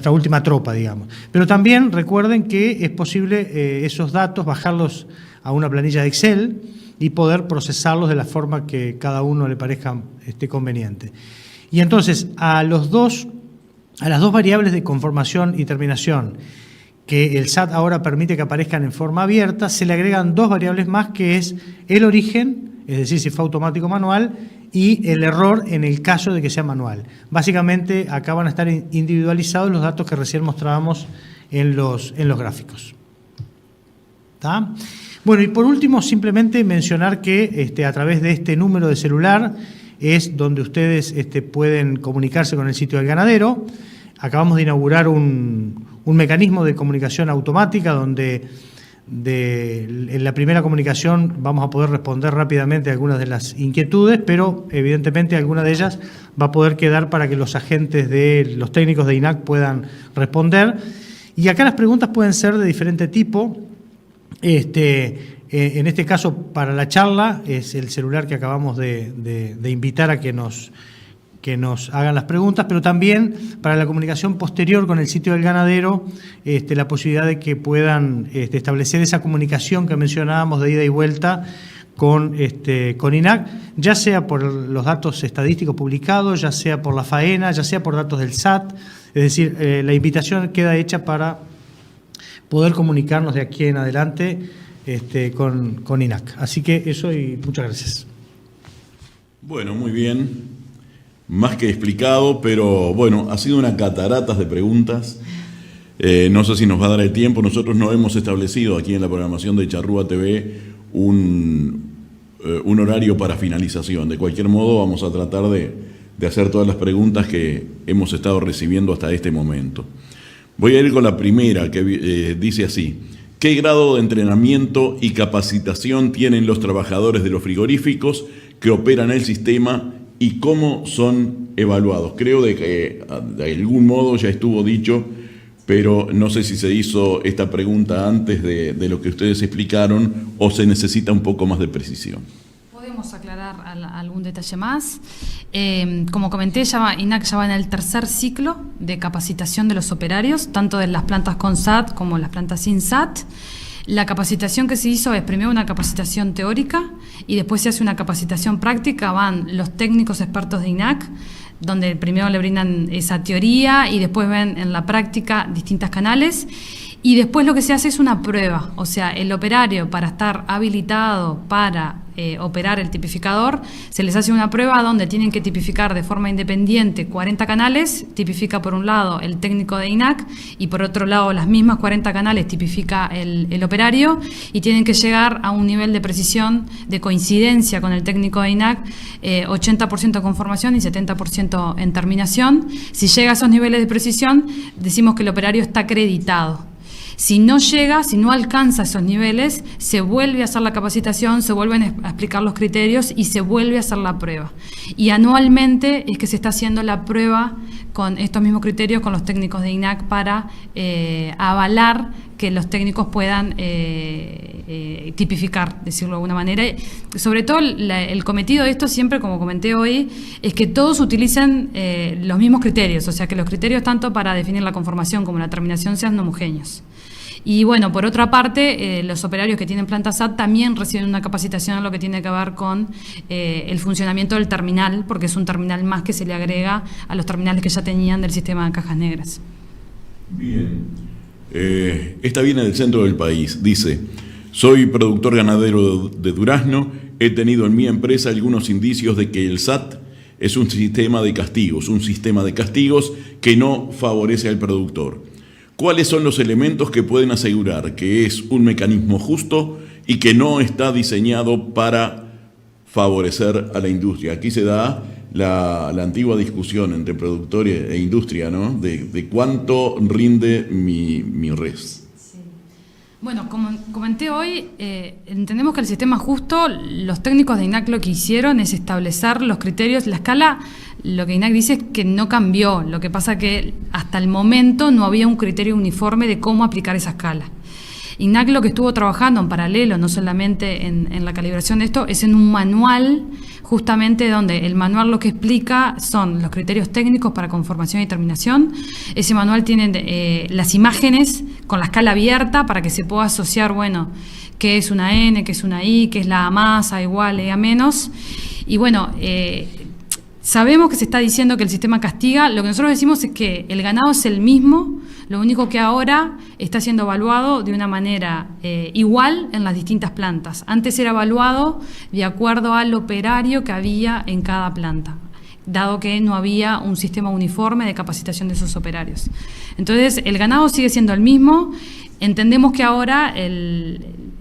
[SPEAKER 2] última tropa, digamos. Pero también recuerden que es posible esos datos bajarlos a una planilla de Excel y poder procesarlos de la forma que cada uno le parezca conveniente. Y entonces a las dos variables de conformación y terminación que el SAT ahora permite que aparezcan en forma abierta, se le agregan dos variables más, que es el origen, es decir, si fue automático o manual, y el error en el caso de que sea manual. Básicamente, acá van a estar individualizados los datos que recién mostrábamos en los gráficos. ¿Tá? Bueno, y por último, simplemente mencionar que a través de este número de celular es donde ustedes pueden comunicarse con el sitio del ganadero. Acabamos de inaugurar un mecanismo de comunicación automática donde en la primera comunicación vamos a poder responder rápidamente a algunas de las inquietudes, pero evidentemente alguna de ellas va a poder quedar para que los agentes los técnicos de INAC puedan responder. Y acá las preguntas pueden ser de diferente tipo. En este caso, para la charla, es el celular que acabamos de invitar a que nos hagan las preguntas, pero también para la comunicación posterior con el sitio del ganadero, la posibilidad de que puedan establecer esa comunicación que mencionábamos de ida y vuelta con INAC, ya sea por los datos estadísticos publicados, ya sea por la faena, ya sea por datos del SAT. Es decir, la invitación queda hecha para poder comunicarnos de aquí en adelante con INAC. Así que eso, y muchas gracias.
[SPEAKER 1] Bueno, muy bien. Más que explicado, pero bueno, ha sido una catarata de preguntas. No sé si nos va a dar el tiempo. Nosotros no hemos establecido aquí en la programación de Charrúa TV un horario para finalización. De cualquier modo, vamos a tratar de hacer todas las preguntas que hemos estado recibiendo hasta este momento. Voy a ir con la primera, que dice así: ¿qué grado de entrenamiento y capacitación tienen los trabajadores de los frigoríficos que operan el sistema y cómo son evaluados? Creo de que de algún modo ya estuvo dicho, pero no sé si se hizo esta pregunta antes de lo que ustedes explicaron o se necesita un poco más de precisión.
[SPEAKER 3] Podemos aclarar algún detalle más. Como comenté, INAC ya va en el tercer ciclo de capacitación de los operarios, tanto de las plantas con SAT como las plantas sin SAT. La capacitación que se hizo es primero una capacitación teórica y después se hace una capacitación práctica. Van los técnicos expertos de INAC, donde primero le brindan esa teoría y después ven en la práctica distintos canales. Y después lo que se hace es una prueba, o sea, el operario, para estar habilitado para operar el tipificador, se les hace una prueba donde tienen que tipificar de forma independiente 40 canales, tipifica por un lado el técnico de INAC y por otro lado las mismas 40 canales tipifica el operario, y tienen que llegar a un nivel de precisión, de coincidencia con el técnico de INAC, 80% en conformación y 70% en terminación. Si llega a esos niveles de precisión, decimos que el operario está acreditado. Si no llega, si no alcanza esos niveles, se vuelve a hacer la capacitación, se vuelven a explicar los criterios y se vuelve a hacer la prueba. Y anualmente es que se está haciendo la prueba con estos mismos criterios con los técnicos de INAC para avalar que los técnicos puedan tipificar, decirlo de alguna manera. Sobre todo el cometido de esto siempre, como comenté hoy, es que todos utilicen los mismos criterios, o sea que los criterios tanto para definir la conformación como la terminación sean homogéneos. Y bueno, por otra parte, los operarios que tienen planta SAT también reciben una capacitación en lo que tiene que ver con el funcionamiento del terminal, porque es un terminal más que se le agrega a los terminales que ya tenían del sistema de cajas negras.
[SPEAKER 1] Bien. Esta viene del centro del país. Dice: soy productor ganadero de durazno. He tenido en mi empresa algunos indicios de que el SAT es un sistema de castigos que no favorece al productor. ¿Cuáles son los elementos que pueden asegurar que es un mecanismo justo y que no está diseñado para favorecer a la industria? Aquí se da la antigua discusión entre productor e industria, ¿no? De cuánto rinde mi res.
[SPEAKER 3] Sí. Bueno, como comenté hoy, entendemos que el sistema justo, los técnicos de INAC lo que hicieron es establecer los criterios, la escala. Lo que INAC dice es que no cambió, lo que pasa que hasta el momento no había un criterio uniforme de cómo aplicar esa escala. INAC lo que estuvo trabajando en paralelo, no solamente en la calibración de esto, es en un manual, justamente donde el manual lo que explica son los criterios técnicos para conformación y terminación. Ese manual tiene las imágenes con la escala abierta para que se pueda asociar, bueno, qué es una N, qué es una I, qué es la A más, A igual, E a menos. Y bueno, sabemos que se está diciendo que el sistema castiga. Lo que nosotros decimos es que el ganado es el mismo, lo único que ahora está siendo evaluado de una manera igual en las distintas plantas. Antes era evaluado de acuerdo al operario que había en cada planta, dado que no había un sistema uniforme de capacitación de esos operarios. Entonces, el ganado sigue siendo el mismo. Entendemos que ahora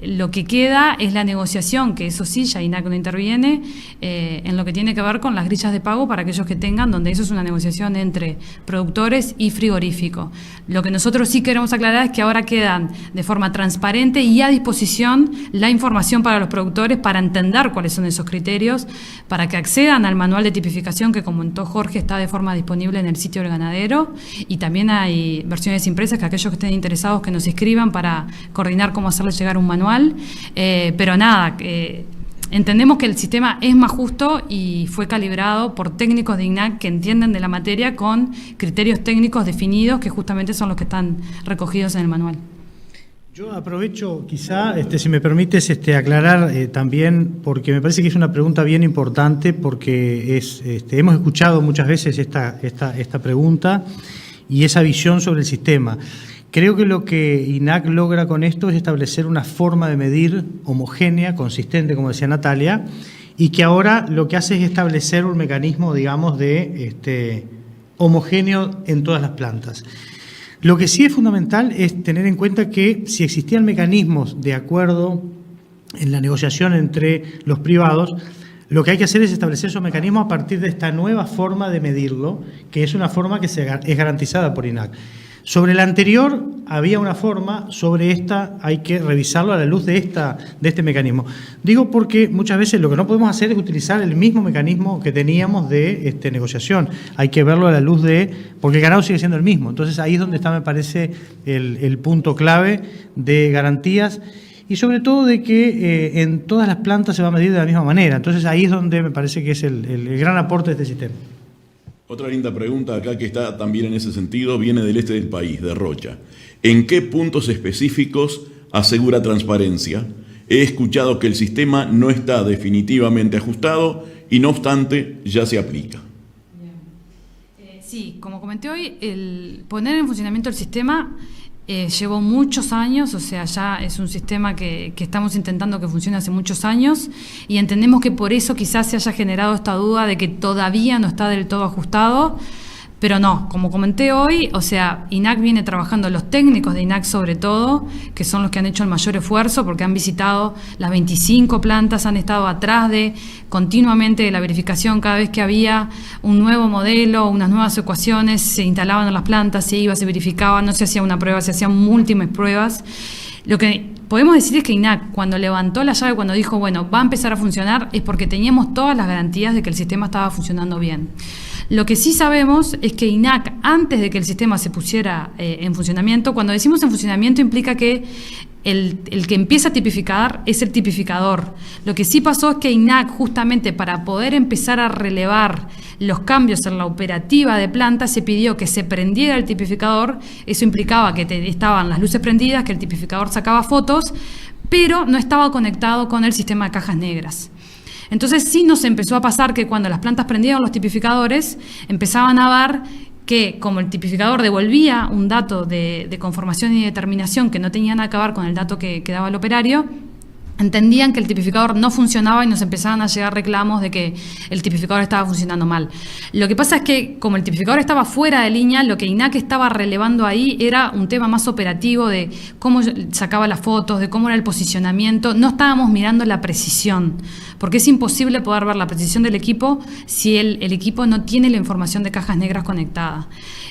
[SPEAKER 3] lo que queda es la negociación, que eso sí, ya INAC no interviene, en lo que tiene que ver con las grillas de pago para aquellos que tengan, donde eso es una negociación entre productores y frigorífico. Lo que nosotros sí queremos aclarar es que ahora quedan de forma transparente y a disposición la información para los productores para entender cuáles son esos criterios, para que accedan al manual de tipificación que comentó Jorge, está de forma disponible en el sitio del ganadero, y también hay versiones impresas que aquellos que estén interesados que nos escriban para coordinar cómo hacerles llegar un manual. Pero nada, entendemos que el sistema es más justo y fue calibrado por técnicos de INAC que entienden de la materia con criterios técnicos definidos que justamente son los que están recogidos en el manual.
[SPEAKER 2] Yo aprovecho quizá, si me permites, aclarar también, porque me parece que es una pregunta bien importante, porque hemos escuchado muchas veces esta pregunta y esa visión sobre el sistema. Creo que lo que INAC logra con esto es establecer una forma de medir homogénea, consistente, como decía Natalia, y que ahora lo que hace es establecer un mecanismo, digamos, de homogéneo en todas las plantas. Lo que sí es fundamental es tener en cuenta que si existían mecanismos de acuerdo en la negociación entre los privados, lo que hay que hacer es establecer esos mecanismos a partir de esta nueva forma de medirlo, que es una forma que es garantizada por INAC. Sobre la anterior había una forma, sobre esta hay que revisarlo a la luz de este mecanismo. Digo porque muchas veces lo que no podemos hacer es utilizar el mismo mecanismo que teníamos de negociación. Hay que verlo a la luz porque el ganado sigue siendo el mismo. Entonces ahí es donde está, me parece, el punto clave de garantías y sobre todo de que en todas las plantas se va a medir de la misma manera. Entonces ahí es donde me parece que es el gran aporte de este sistema.
[SPEAKER 1] Otra linda pregunta acá que está también en ese sentido viene del este del país, de Rocha. ¿En qué puntos específicos asegura transparencia? He escuchado que el sistema no está definitivamente ajustado y no obstante ya se aplica.
[SPEAKER 3] Sí, como comenté hoy, el poner en funcionamiento el sistema llevó muchos años, o sea, ya es un sistema que estamos intentando que funcione hace muchos años y entendemos que por eso quizás se haya generado esta duda de que todavía no está del todo ajustado, pero no, como comenté hoy, o sea, INAC viene trabajando, los técnicos de INAC sobre todo, que son los que han hecho el mayor esfuerzo porque han visitado las 25 plantas, han estado atrás de continuamente de la verificación, cada vez que había un nuevo modelo, unas nuevas ecuaciones, se instalaban en las plantas, se iba, se verificaba, no se hacía una prueba, se hacían múltiples pruebas. Lo que podemos decir es que INAC, cuando levantó la llave, cuando dijo, bueno, va a empezar a funcionar, es porque teníamos todas las garantías de que el sistema estaba funcionando bien. Lo que sí sabemos es que INAC, antes de que el sistema se pusiera en funcionamiento, cuando decimos en funcionamiento implica que el que empieza a tipificar es el tipificador. Lo que sí pasó es que INAC, justamente para poder empezar a relevar los cambios en la operativa de planta, se pidió que se prendiera el tipificador. Eso implicaba que estaban las luces prendidas, que el tipificador sacaba fotos, pero no estaba conectado con el sistema de cajas negras. Entonces sí nos empezó a pasar que cuando las plantas prendían los tipificadores, empezaban a ver que como el tipificador devolvía un dato de conformación y determinación que no tenía nada que ver con el dato que daba el operario, entendían que el tipificador no funcionaba y nos empezaban a llegar reclamos de que el tipificador estaba funcionando mal. Lo que pasa es que como el tipificador estaba fuera de línea, lo que INAC estaba relevando ahí era un tema más operativo de cómo sacaba las fotos, de cómo era el posicionamiento. No estábamos mirando la precisión, porque es imposible poder ver la precisión del equipo si el equipo no tiene la información de cajas negras conectada.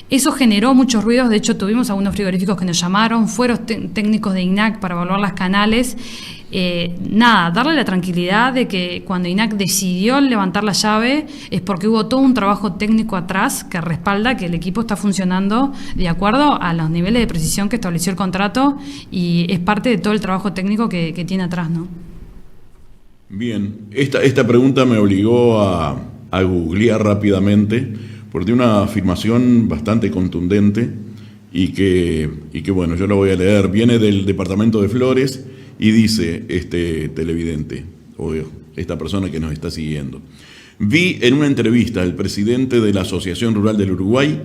[SPEAKER 3] Eso generó muchos ruidos. De hecho, tuvimos algunos frigoríficos que nos llamaron, fueron técnicos de INAC para evaluar las canales. Darle la tranquilidad de que cuando INAC decidió levantar la llave es porque hubo todo un trabajo técnico atrás que respalda que el equipo está funcionando de acuerdo a los niveles de precisión que estableció el contrato y es parte de todo el trabajo técnico que tiene atrás, ¿no?
[SPEAKER 1] Bien, esta pregunta me obligó a googlear rápidamente porque tiene una afirmación bastante contundente y que bueno, yo la voy a leer. Viene del departamento de Flores y dice este televidente, o esta persona que nos está siguiendo: vi en una entrevista al presidente de la Asociación Rural del Uruguay,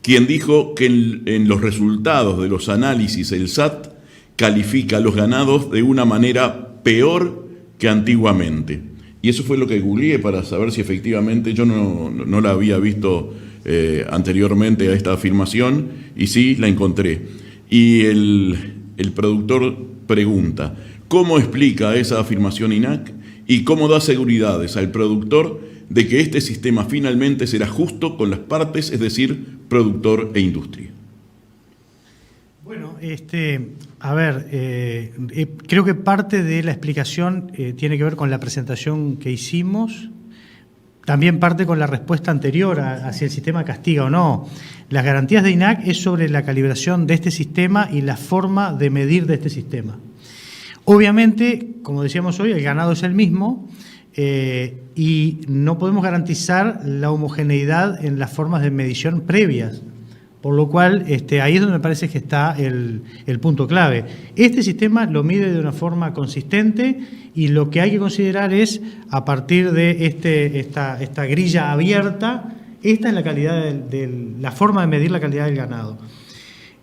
[SPEAKER 1] quien dijo que en los resultados de los análisis el SAT califica a los ganados de una manera peor que antiguamente. Y eso fue lo que googleé para saber si efectivamente yo no la había visto anteriormente a esta afirmación, y sí la encontré. Y el productor pregunta: ¿cómo explica esa afirmación INAC y cómo da seguridades al productor de que este sistema finalmente será justo con las partes, es decir, productor e industria?
[SPEAKER 2] Bueno, creo que parte de la explicación tiene que ver con la presentación que hicimos, también parte con la respuesta anterior hacia el sistema castiga o no. Las garantías de INAC es sobre la calibración de este sistema y la forma de medir de este sistema. Obviamente, como decíamos hoy, el ganado es el mismo y no podemos garantizar la homogeneidad en las formas de medición previas. Por lo cual, ahí es donde me parece que está el punto clave. Este sistema lo mide de una forma consistente y lo que hay que considerar es, a partir de esta grilla abierta, esta es la calidad la forma de medir la calidad del ganado.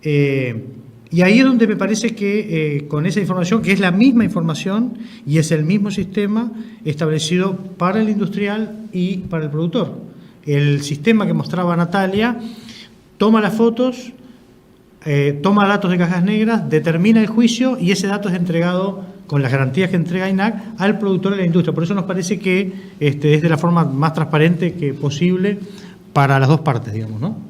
[SPEAKER 2] Y ahí es donde me parece que con esa información, que es la misma información y es el mismo sistema establecido para el industrial y para el productor. El sistema que mostraba Natalia toma las fotos, toma datos de cajas negras, determina el juicio y ese dato es entregado con las garantías que entrega INAC al productor de la industria. Por eso nos parece que es de la forma más transparente que posible para las dos partes, digamos, ¿no?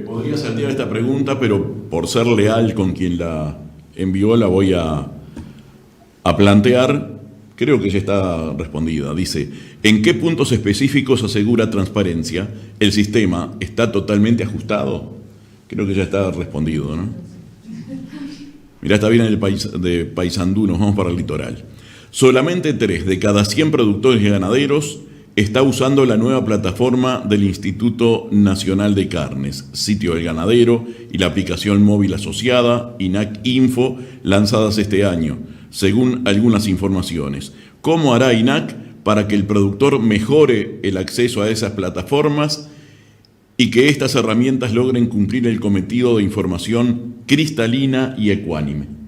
[SPEAKER 1] Podría saltear esta pregunta, pero por ser leal con quien la envió la voy a plantear. Creo que ya está respondida. Dice: ¿en qué puntos específicos asegura transparencia? ¿El sistema está totalmente ajustado? Creo que ya está respondido, ¿no? Mirá, está bien en el país de Paysandú, nos vamos para el litoral. Solamente 3 de cada 100 productores y ganaderos está usando la nueva plataforma del Instituto Nacional de Carnes, Sitio del Ganadero y la aplicación móvil asociada, INAC Info, lanzadas este año, según algunas informaciones. ¿Cómo hará INAC para que el productor mejore el acceso a esas plataformas y que estas herramientas logren cumplir el cometido de información cristalina y ecuánime?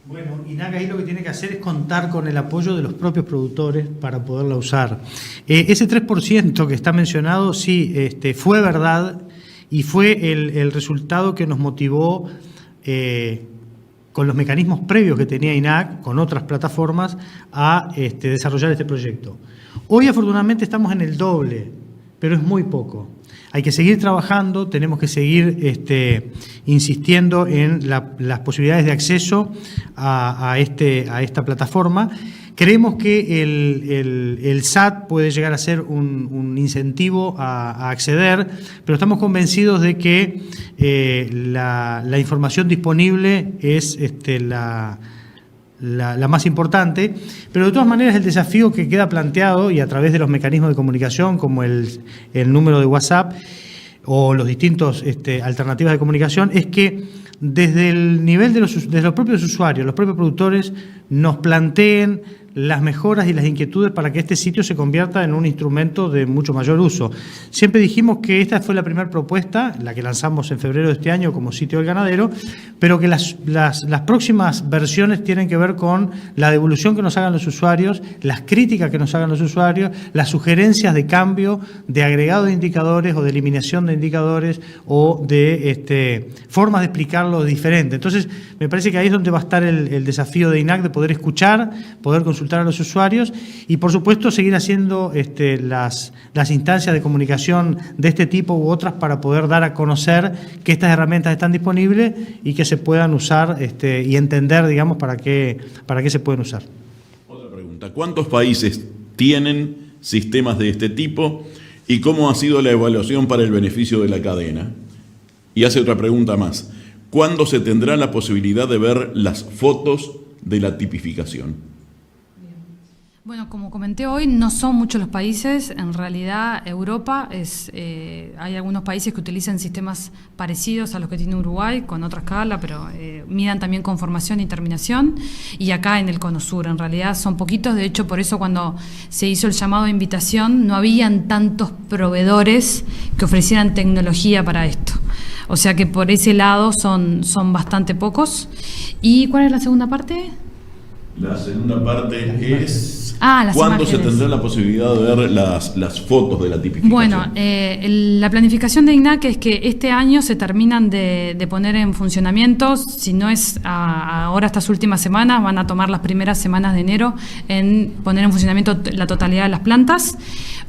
[SPEAKER 2] Bueno, INAC ahí lo que tiene que hacer es contar con el apoyo de los propios productores para poderla usar. Ese 3% que está mencionado, sí, fue verdad y fue el resultado que nos motivó con los mecanismos previos que tenía INAC, con otras plataformas, a desarrollar este proyecto. Hoy, afortunadamente, estamos en el doble, pero es muy poco. Hay que seguir trabajando, tenemos que seguir insistiendo en las posibilidades de acceso a esta plataforma. Creemos que el SAT puede llegar a ser un incentivo a acceder, pero estamos convencidos de que la información disponible es la más importante, pero de todas maneras el desafío que queda planteado y a través de los mecanismos de comunicación como el número de WhatsApp o los distintos alternativas de comunicación es que desde el nivel de los propios usuarios, los propios productores nos planteen las mejoras y las inquietudes para que este sitio se convierta en un instrumento de mucho mayor uso. Siempre dijimos que esta fue la primera propuesta, la que lanzamos en febrero de este año como sitio del ganadero, pero que las próximas versiones tienen que ver con la devolución que nos hagan los usuarios, las críticas que nos hagan los usuarios, las sugerencias de cambio, de agregado de indicadores o de eliminación de indicadores o de formas de explicarlo diferente. Entonces, me parece que ahí es donde va a estar el desafío de INAC, de poder escuchar, poder consultar a los usuarios y, por supuesto, seguir haciendo las instancias de comunicación de este tipo u otras para poder dar a conocer que estas herramientas están disponibles y que se puedan usar y entender, digamos, para qué se pueden usar.
[SPEAKER 1] Otra pregunta. ¿Cuántos países tienen sistemas de este tipo y cómo ha sido la evaluación para el beneficio de la cadena? Y hace otra pregunta más. ¿Cuándo se tendrá la posibilidad de ver las fotos de la tipificación?
[SPEAKER 3] Bueno, como comenté hoy, no son muchos los países. En realidad, Europa hay algunos países que utilizan sistemas parecidos a los que tiene Uruguay, con otra escala, pero midan también con formación y terminación. Y acá en el Cono Sur, en realidad son poquitos. De hecho, por eso cuando se hizo el llamado de invitación, no habían tantos proveedores que ofrecieran tecnología para esto. O sea que por ese lado son bastante pocos. ¿Y cuál es la segunda parte?
[SPEAKER 1] La segunda parte es
[SPEAKER 3] las
[SPEAKER 1] ¿cuándo
[SPEAKER 3] imágenes
[SPEAKER 1] se tendrá la posibilidad de ver las fotos de la tipificación?
[SPEAKER 3] Bueno, la planificación de INAC es que este año se terminan de poner en funcionamiento. Si no es ahora estas últimas semanas, van a tomar las primeras semanas de enero en poner en funcionamiento la totalidad de las plantas.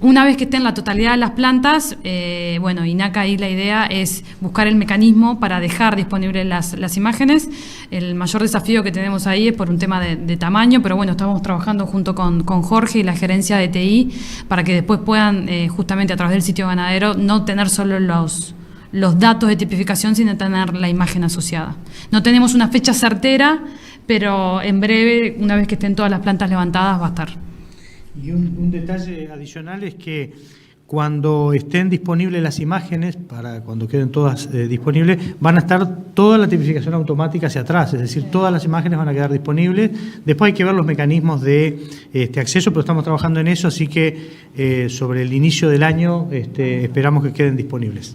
[SPEAKER 3] Una vez que estén la totalidad de las plantas, INAC ahí la idea es buscar el mecanismo para dejar disponibles las imágenes. El mayor desafío que tenemos ahí es por un tema de tamaño, pero bueno, estamos trabajando junto con Jorge y la gerencia de TI para que después puedan, justamente a través del sitio ganadero, no tener solo los datos de tipificación, sino tener la imagen asociada. No tenemos una fecha certera, pero en breve, una vez que estén todas las plantas levantadas, va a estar.
[SPEAKER 2] Y un detalle adicional es que cuando estén disponibles las imágenes, para cuando queden todas disponibles, van a estar toda la tipificación automática hacia atrás, es decir, todas las imágenes van a quedar disponibles. Después hay que ver los mecanismos de acceso, pero estamos trabajando en eso, así que sobre el inicio del año esperamos que queden disponibles.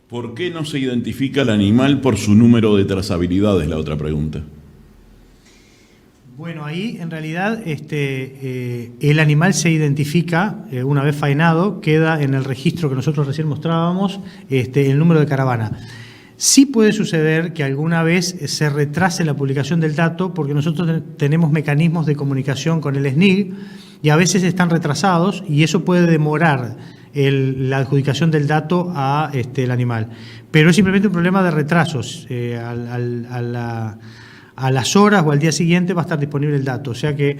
[SPEAKER 1] ¿Por qué no se identifica el animal por su número de trazabilidad? Es la otra pregunta.
[SPEAKER 2] Bueno, ahí en realidad el animal se identifica una vez faenado, queda en el registro que nosotros recién mostrábamos, el número de caravana. Sí puede suceder que alguna vez se retrase la publicación del dato porque nosotros tenemos mecanismos de comunicación con el SNIG y a veces están retrasados y eso puede demorar la adjudicación del dato al animal. Pero es simplemente un problema de retrasos. A las horas o al día siguiente va a estar disponible el dato. O sea que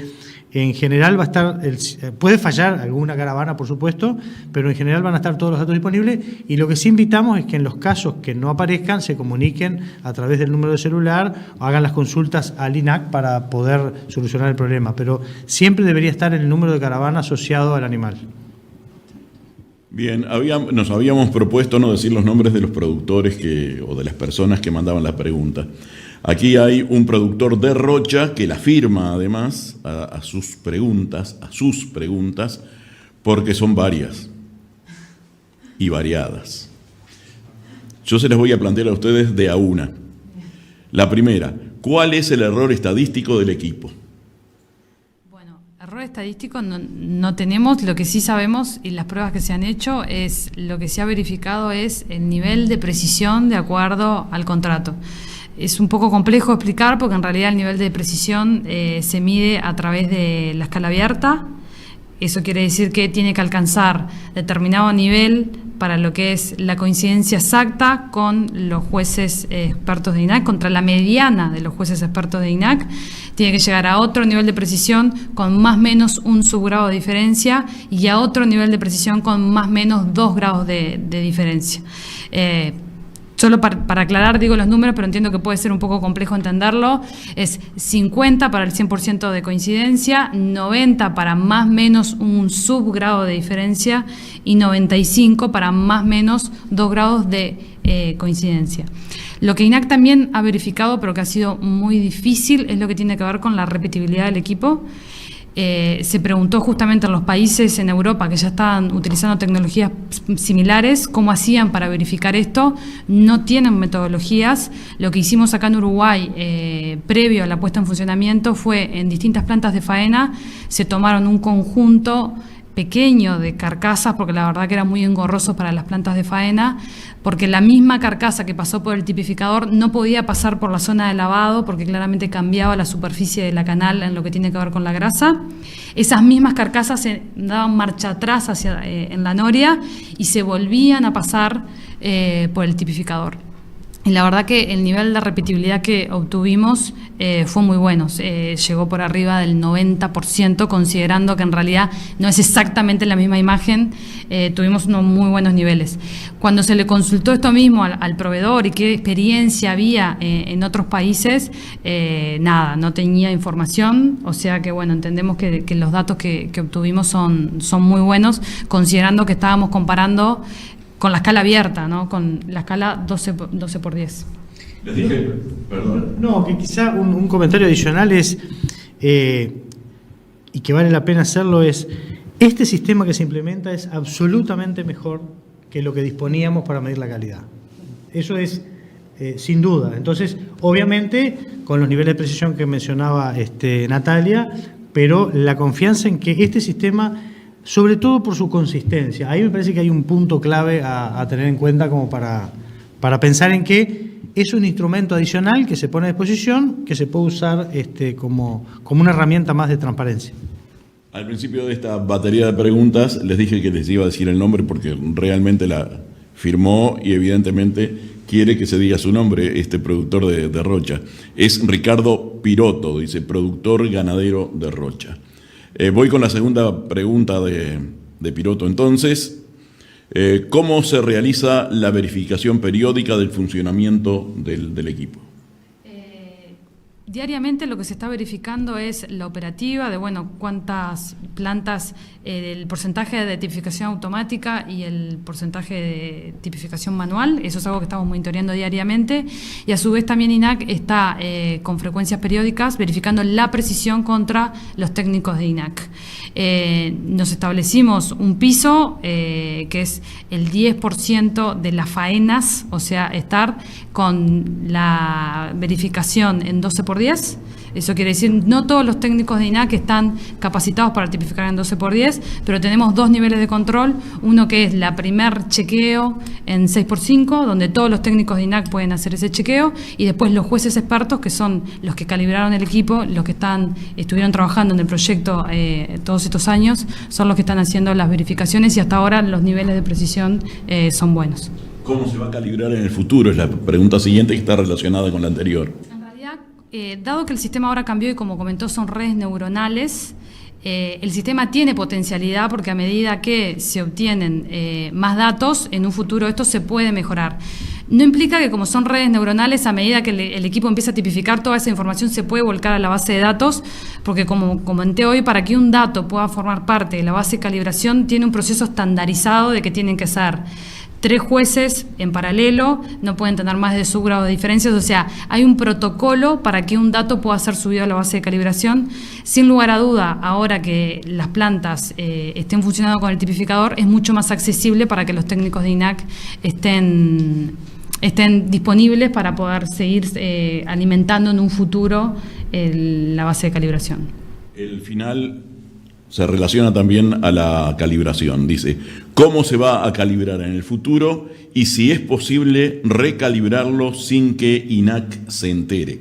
[SPEAKER 2] en general va a estar, puede fallar alguna caravana, por supuesto, pero en general van a estar todos los datos disponibles y lo que sí invitamos es que en los casos que no aparezcan se comuniquen a través del número de celular o hagan las consultas al INAC para poder solucionar el problema. Pero siempre debería estar el número de caravana asociado al animal.
[SPEAKER 1] Bien, nos habíamos propuesto no decir los nombres de los productores o de las personas que mandaban la pregunta. Aquí hay un productor de Rocha que la firma además a sus preguntas, porque son varias y variadas. Yo se las voy a plantear a ustedes de a una. La primera, ¿cuál es el error estadístico del equipo?
[SPEAKER 3] Bueno, error estadístico no tenemos. Lo que sí sabemos y las pruebas que se han hecho es, lo que se ha verificado es el nivel de precisión de acuerdo al contrato. Es un poco complejo explicar porque en realidad el nivel de precisión se mide a través de la escala abierta. Eso quiere decir que tiene que alcanzar determinado nivel para lo que es la coincidencia exacta con los jueces expertos de INAC, contra la mediana de los jueces expertos de INAC. Tiene que llegar a otro nivel de precisión con más o menos un subgrado de diferencia y a otro nivel de precisión con más o menos 2 grados de diferencia. Solo para aclarar digo los números, pero entiendo que puede ser un poco complejo entenderlo. Es 50 para el 100% de coincidencia, 90 para más o menos un subgrado de diferencia y 95 para más o menos 2 grados de coincidencia. Lo que INAC también ha verificado, pero que ha sido muy difícil, es lo que tiene que ver con la repetibilidad del equipo. Se preguntó justamente en los países en Europa que ya estaban utilizando tecnologías similares, cómo hacían para verificar esto. No tienen metodologías. Lo que hicimos acá en Uruguay, previo a la puesta en funcionamiento, fue en distintas plantas de faena, se tomaron un conjunto pequeño de carcasas, porque la verdad que era muy engorroso para las plantas de faena, porque la misma carcasa que pasó por el tipificador no podía pasar por la zona de lavado, porque claramente cambiaba la superficie de la canal en lo que tiene que ver con la grasa. Esas mismas carcasas se daban marcha atrás en la noria y se volvían a pasar por el tipificador. Y la verdad que el nivel de repetibilidad que obtuvimos fue muy bueno, llegó por arriba del 90%, considerando que en realidad no es exactamente la misma imagen, tuvimos unos muy buenos niveles. Cuando se le consultó esto mismo al proveedor y qué experiencia había en otros países, nada, no tenía información, o sea que bueno, entendemos que los datos que obtuvimos son muy buenos, considerando que estábamos comparando con la escala abierta, ¿no? Con la escala 12 por 10.
[SPEAKER 1] Les dije, perdón.
[SPEAKER 2] No, que quizá un comentario adicional es, y que vale la pena hacerlo, es, este sistema que se implementa es absolutamente mejor que lo que disponíamos para medir la calidad. Eso es sin duda. Entonces, obviamente, con los niveles de precisión que mencionaba Natalia, pero la confianza en que este sistema, sobre todo por su consistencia. Ahí me parece que hay un punto clave a tener en cuenta como para pensar en que es un instrumento adicional que se pone a disposición, que se puede usar como una herramienta más de transparencia.
[SPEAKER 1] Al principio de esta batería de preguntas les dije que les iba a decir el nombre porque realmente la firmó y evidentemente quiere que se diga su nombre, este productor de Rocha. Es Ricardo Piroto, dice, productor ganadero de Rocha. Voy con la segunda pregunta de Piroto. Entonces, ¿cómo se realiza la verificación periódica del funcionamiento del equipo?
[SPEAKER 3] Diariamente lo que se está verificando es la operativa de, bueno, cuántas plantas, el porcentaje de tipificación automática y el porcentaje de tipificación manual. Eso es algo que estamos monitoreando diariamente. Y a su vez también INAC está con frecuencias periódicas verificando la precisión contra los técnicos de INAC. Nos establecimos un piso que es el 10% de las faenas, o sea, estar con la verificación en 12 por 10. Eso quiere decir, no todos los técnicos de INAC están capacitados para tipificar en 12 por 10, pero tenemos dos niveles de control, uno que es la primer chequeo en 6 por 5, donde todos los técnicos de INAC pueden hacer ese chequeo, y después los jueces expertos, que son los que calibraron el equipo, los que estuvieron trabajando en el proyecto todos estos años, son los que están haciendo las verificaciones, y hasta ahora los niveles de precisión son buenos.
[SPEAKER 1] ¿Cómo se va a calibrar en el futuro? Es la pregunta siguiente que está relacionada con la anterior.
[SPEAKER 3] Dado que el sistema ahora cambió y como comentó son redes neuronales, el sistema tiene potencialidad porque a medida que se obtienen más datos, en un futuro esto se puede mejorar. No implica que como son redes neuronales, a medida que el equipo empieza a tipificar, toda esa información se puede volcar a la base de datos, porque como comenté hoy, para que un dato pueda formar parte de la base de calibración, tiene un proceso estandarizado de que tienen que ser 3 jueces en paralelo, no pueden tener más de subgrado de diferencias, o sea, hay un protocolo para que un dato pueda ser subido a la base de calibración. Sin lugar a duda, ahora que las plantas estén funcionando con el tipificador, es mucho más accesible para que los técnicos de INAC estén disponibles para poder seguir alimentando en un futuro la base de calibración.
[SPEAKER 1] El final se relaciona también a la calibración. Dice, ¿cómo se va a calibrar en el futuro y si es posible recalibrarlo sin que INAC se entere?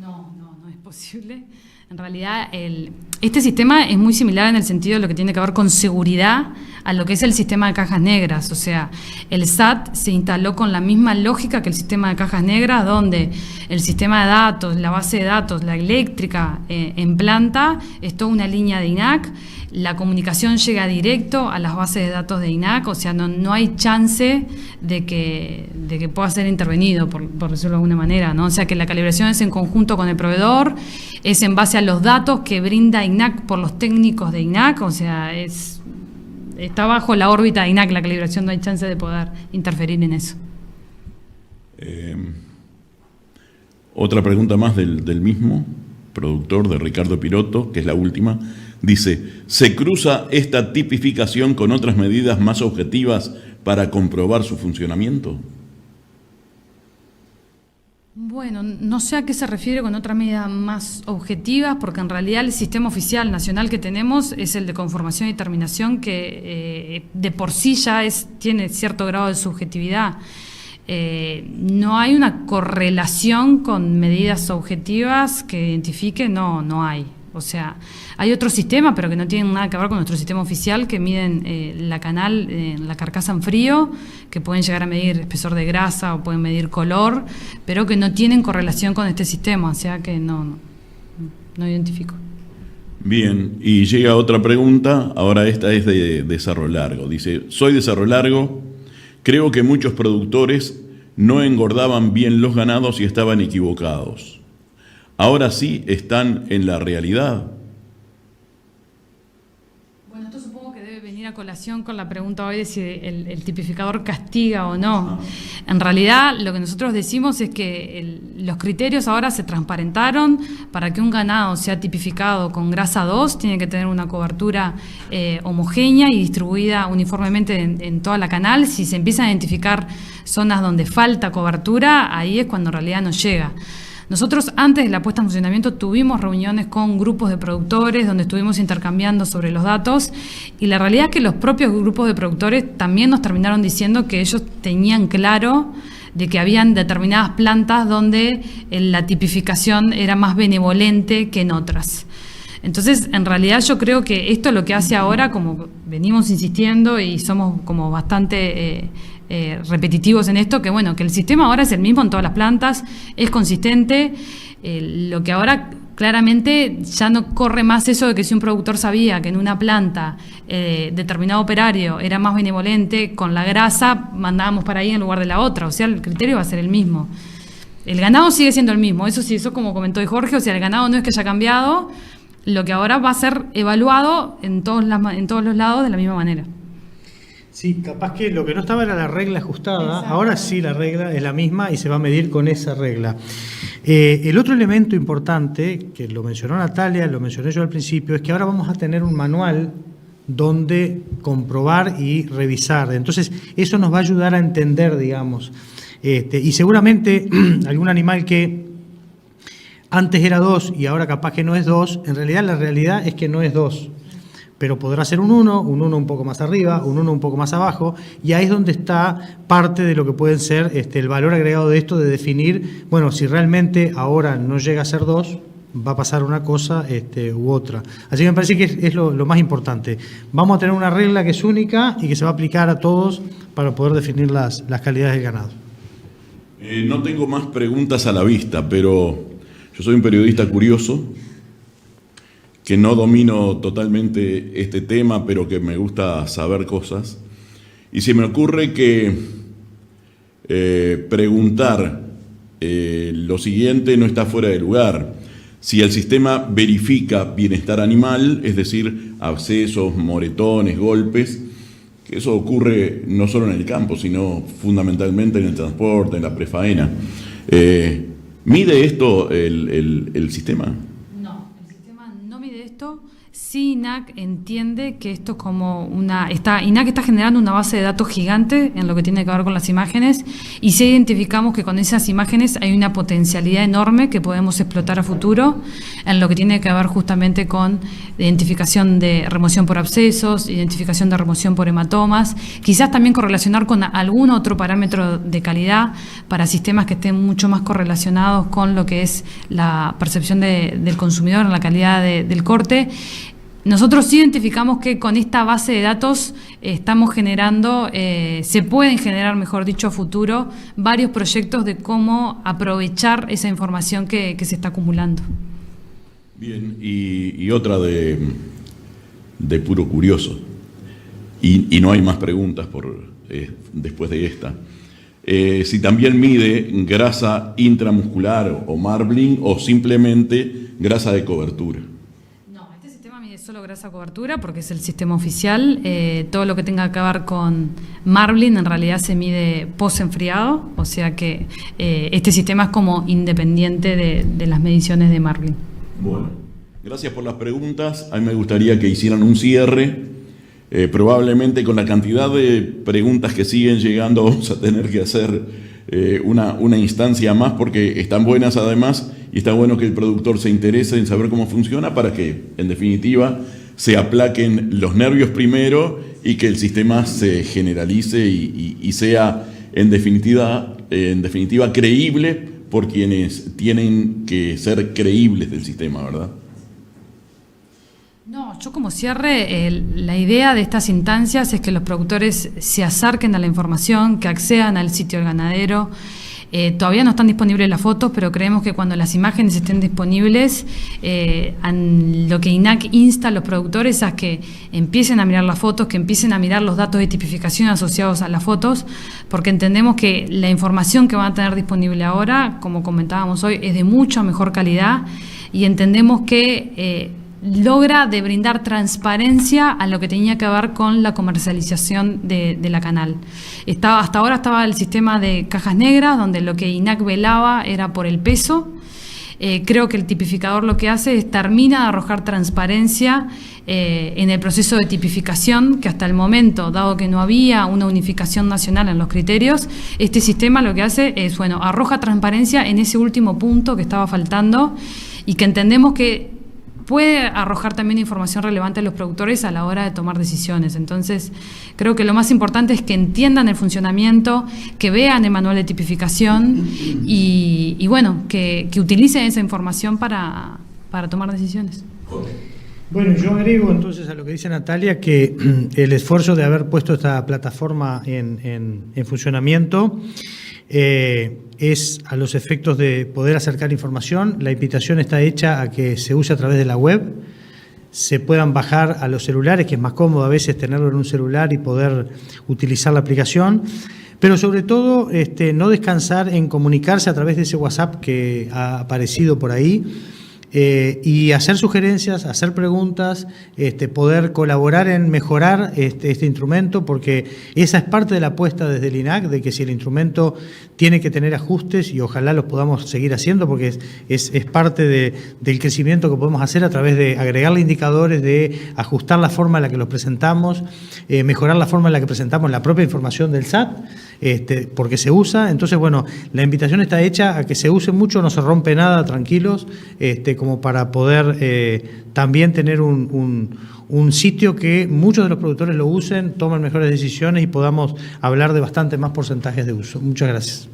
[SPEAKER 3] No es posible. En realidad, este sistema es muy similar en el sentido de lo que tiene que ver con seguridad a lo que es el sistema de cajas negras. O sea, el SAT se instaló con la misma lógica que el sistema de cajas negras, donde el sistema de datos, la base de datos, la eléctrica en planta, es toda una línea de INAC. La comunicación llega directo a las bases de datos de INAC, o sea, no hay chance de que pueda ser intervenido, por decirlo de alguna manera, ¿no? O sea, que la calibración es en conjunto con el proveedor, es en base a los datos que brinda INAC por los técnicos de INAC, o sea, está bajo la órbita de INAC la calibración, no hay chance de poder interferir en eso.
[SPEAKER 1] Otra pregunta más del mismo productor, de Ricardo Piroto, que es la última. Dice, ¿se cruza esta tipificación con otras medidas más objetivas para comprobar su funcionamiento?
[SPEAKER 3] Bueno, no sé a qué se refiere con otra medida más objetiva, porque en realidad el sistema oficial nacional que tenemos es el de conformación y terminación, que de por sí ya tiene cierto grado de subjetividad. No hay una correlación con medidas objetivas que identifique, no hay. O sea, hay otro sistema, pero que no tienen nada que ver con nuestro sistema oficial, que miden la canal, la carcasa en frío, que pueden llegar a medir espesor de grasa o pueden medir color, pero que no tienen correlación con este sistema, o sea que no identifico.
[SPEAKER 1] Bien, y llega otra pregunta, ahora esta es de Cerro Largo. Dice, soy de Cerro Largo, creo que muchos productores no engordaban bien los ganados y estaban equivocados. Ahora sí están en la realidad.
[SPEAKER 3] Bueno, esto supongo que debe venir a colación con la pregunta hoy de si el tipificador castiga o no. En realidad, lo que nosotros decimos es que los criterios ahora se transparentaron. Para que un ganado sea tipificado con grasa 2, tiene que tener una cobertura homogénea y distribuida uniformemente en toda la canal. Si se empiezan a identificar zonas donde falta cobertura, ahí es cuando en realidad no llega. Nosotros antes de la puesta en funcionamiento tuvimos reuniones con grupos de productores donde estuvimos intercambiando sobre los datos, y la realidad es que los propios grupos de productores también nos terminaron diciendo que ellos tenían claro de que habían determinadas plantas donde la tipificación era más benevolente que en otras. Entonces, en realidad yo creo que esto lo que hace ahora, como venimos insistiendo y somos como bastante repetitivos en esto, que bueno, que el sistema ahora es el mismo en todas las plantas, es consistente. Lo que ahora claramente ya no corre más eso de que si un productor sabía que en una planta determinado operario era más benevolente con la grasa, mandábamos para ahí en lugar de la otra, o sea, el criterio va a ser el mismo. El ganado sigue siendo el mismo, eso sí, eso como comentó Jorge, o sea, el ganado no es que haya cambiado, lo que ahora va a ser evaluado en todos los lados de la misma manera.
[SPEAKER 2] Sí, capaz que lo que no estaba era la regla ajustada. Exacto. Ahora sí la regla es la misma y se va a medir con esa regla. El otro elemento importante, que lo mencionó Natalia, lo mencioné yo al principio, es que ahora vamos a tener un manual donde comprobar y revisar. Entonces, eso nos va a ayudar a entender, digamos. Y seguramente algún animal que antes era 2 y ahora capaz que no es 2, en realidad la realidad es que no es 2. Pero podrá ser un 1 un poco más arriba, un 1 un poco más abajo, y ahí es donde está parte de lo que pueden ser el valor agregado de esto, de definir, bueno, si realmente ahora no llega a ser 2, va a pasar una cosa u otra. Así que me parece que es lo más importante. Vamos a tener una regla que es única y que se va a aplicar a todos para poder definir las calidades del ganado.
[SPEAKER 1] No tengo más preguntas a la vista, pero yo soy un periodista curioso, que no domino totalmente este tema, pero que me gusta saber cosas. Y se me ocurre que preguntar lo siguiente no está fuera de lugar. Si el sistema verifica bienestar animal, es decir, abscesos, moretones, golpes, que eso ocurre no solo en el campo, sino fundamentalmente en el transporte, en la prefaena. ¿Mide esto el sistema?
[SPEAKER 3] Sí, INAC entiende que esto es como INAC está generando una base de datos gigante en lo que tiene que ver con las imágenes, y sí identificamos que con esas imágenes hay una potencialidad enorme que podemos explotar a futuro en lo que tiene que ver justamente con identificación de remoción por abscesos, identificación de remoción por hematomas, quizás también correlacionar con algún otro parámetro de calidad para sistemas que estén mucho más correlacionados con lo que es la percepción del consumidor en la calidad del corte. Nosotros sí identificamos que con esta base de datos estamos generando, se pueden generar, mejor dicho, a futuro, varios proyectos de cómo aprovechar esa información que se está acumulando.
[SPEAKER 1] Bien, y otra de puro curioso, y no hay más preguntas después de esta. Si también mide grasa intramuscular o marbling o simplemente grasa de cobertura.
[SPEAKER 3] solo grasa cobertura porque es el sistema oficial. Todo lo que tenga que ver con marbling en realidad se mide post-enfriado, o sea que este sistema es como independiente de las mediciones de marbling.
[SPEAKER 1] Bueno, gracias por las preguntas. A mí me gustaría que hicieran un cierre. Probablemente con la cantidad de preguntas que siguen llegando vamos a tener que hacer una instancia más porque están buenas además y está bueno que el productor se interese en saber cómo funciona para que en definitiva se aplaquen los nervios primero y que el sistema se generalice y sea en definitiva creíble por quienes tienen que ser creíbles del sistema, ¿verdad?
[SPEAKER 3] No, yo como cierre, la idea de estas instancias es que los productores se acerquen a la información, que accedan al sitio del ganadero. Todavía no están disponibles las fotos, pero creemos que cuando las imágenes estén disponibles, lo que INAC insta a los productores es que empiecen a mirar las fotos, que empiecen a mirar los datos de tipificación asociados a las fotos, porque entendemos que la información que van a tener disponible ahora, como comentábamos hoy, es de mucha mejor calidad y entendemos que logra de brindar transparencia a lo que tenía que ver con la comercialización de la canal. Hasta ahora estaba el sistema de cajas negras, donde lo que INAC velaba era por el peso. Creo que el tipificador lo que hace es termina de arrojar transparencia en el proceso de tipificación, que hasta el momento, dado que no había una unificación nacional en los criterios, este sistema lo que hace es, arroja transparencia en ese último punto que estaba faltando y que entendemos que puede arrojar también información relevante a los productores a la hora de tomar decisiones. Entonces, creo que lo más importante es que entiendan el funcionamiento, que vean el manual de tipificación y que utilicen esa información para tomar decisiones.
[SPEAKER 2] Bueno, yo agrego entonces a lo que dice Natalia que el esfuerzo de haber puesto esta plataforma en funcionamiento es a los efectos de poder acercar información. La invitación está hecha a que se use a través de la web, se puedan bajar a los celulares, que es más cómodo a veces tenerlo en un celular y poder utilizar la aplicación, pero sobre todo no descansar en comunicarse a través de ese WhatsApp que ha aparecido por ahí, y hacer sugerencias, hacer preguntas, poder colaborar en mejorar este instrumento, porque esa es parte de la apuesta desde el INAC, de que si el instrumento tiene que tener ajustes, y ojalá los podamos seguir haciendo, porque es parte del crecimiento que podemos hacer a través de agregarle indicadores, de ajustar la forma en la que los presentamos, mejorar la forma en la que presentamos la propia información del SAT, porque se usa. Entonces, la invitación está hecha a que se use mucho, no se rompe nada, tranquilos, como para poder también tener un sitio que muchos de los productores lo usen, tomen mejores decisiones y podamos hablar de bastante más porcentajes de uso. Muchas gracias.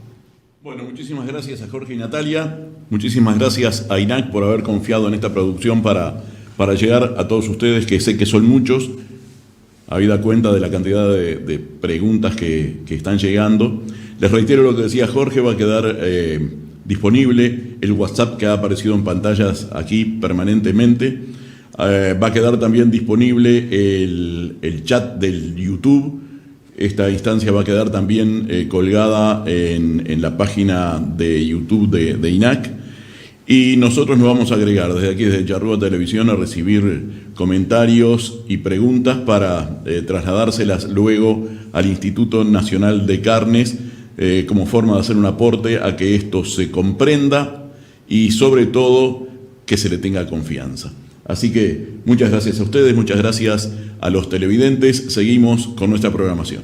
[SPEAKER 1] Bueno, muchísimas gracias a Jorge y Natalia, muchísimas gracias a INAC por haber confiado en esta producción para llegar a todos ustedes, que sé que son muchos, habida cuenta de la cantidad de preguntas que están llegando. Les reitero lo que decía Jorge, va a quedar disponible el WhatsApp que ha aparecido en pantallas aquí permanentemente. Va a quedar también disponible el chat del YouTube. Esta instancia va a quedar también colgada en la página de YouTube de INAC. Y nosotros nos vamos a agregar desde aquí, desde Charrúa Televisión, a recibir comentarios y preguntas para trasladárselas luego al Instituto Nacional de Carnes, como forma de hacer un aporte a que esto se comprenda y sobre todo que se le tenga confianza. Así que muchas gracias a ustedes, muchas gracias a los televidentes. Seguimos con nuestra programación.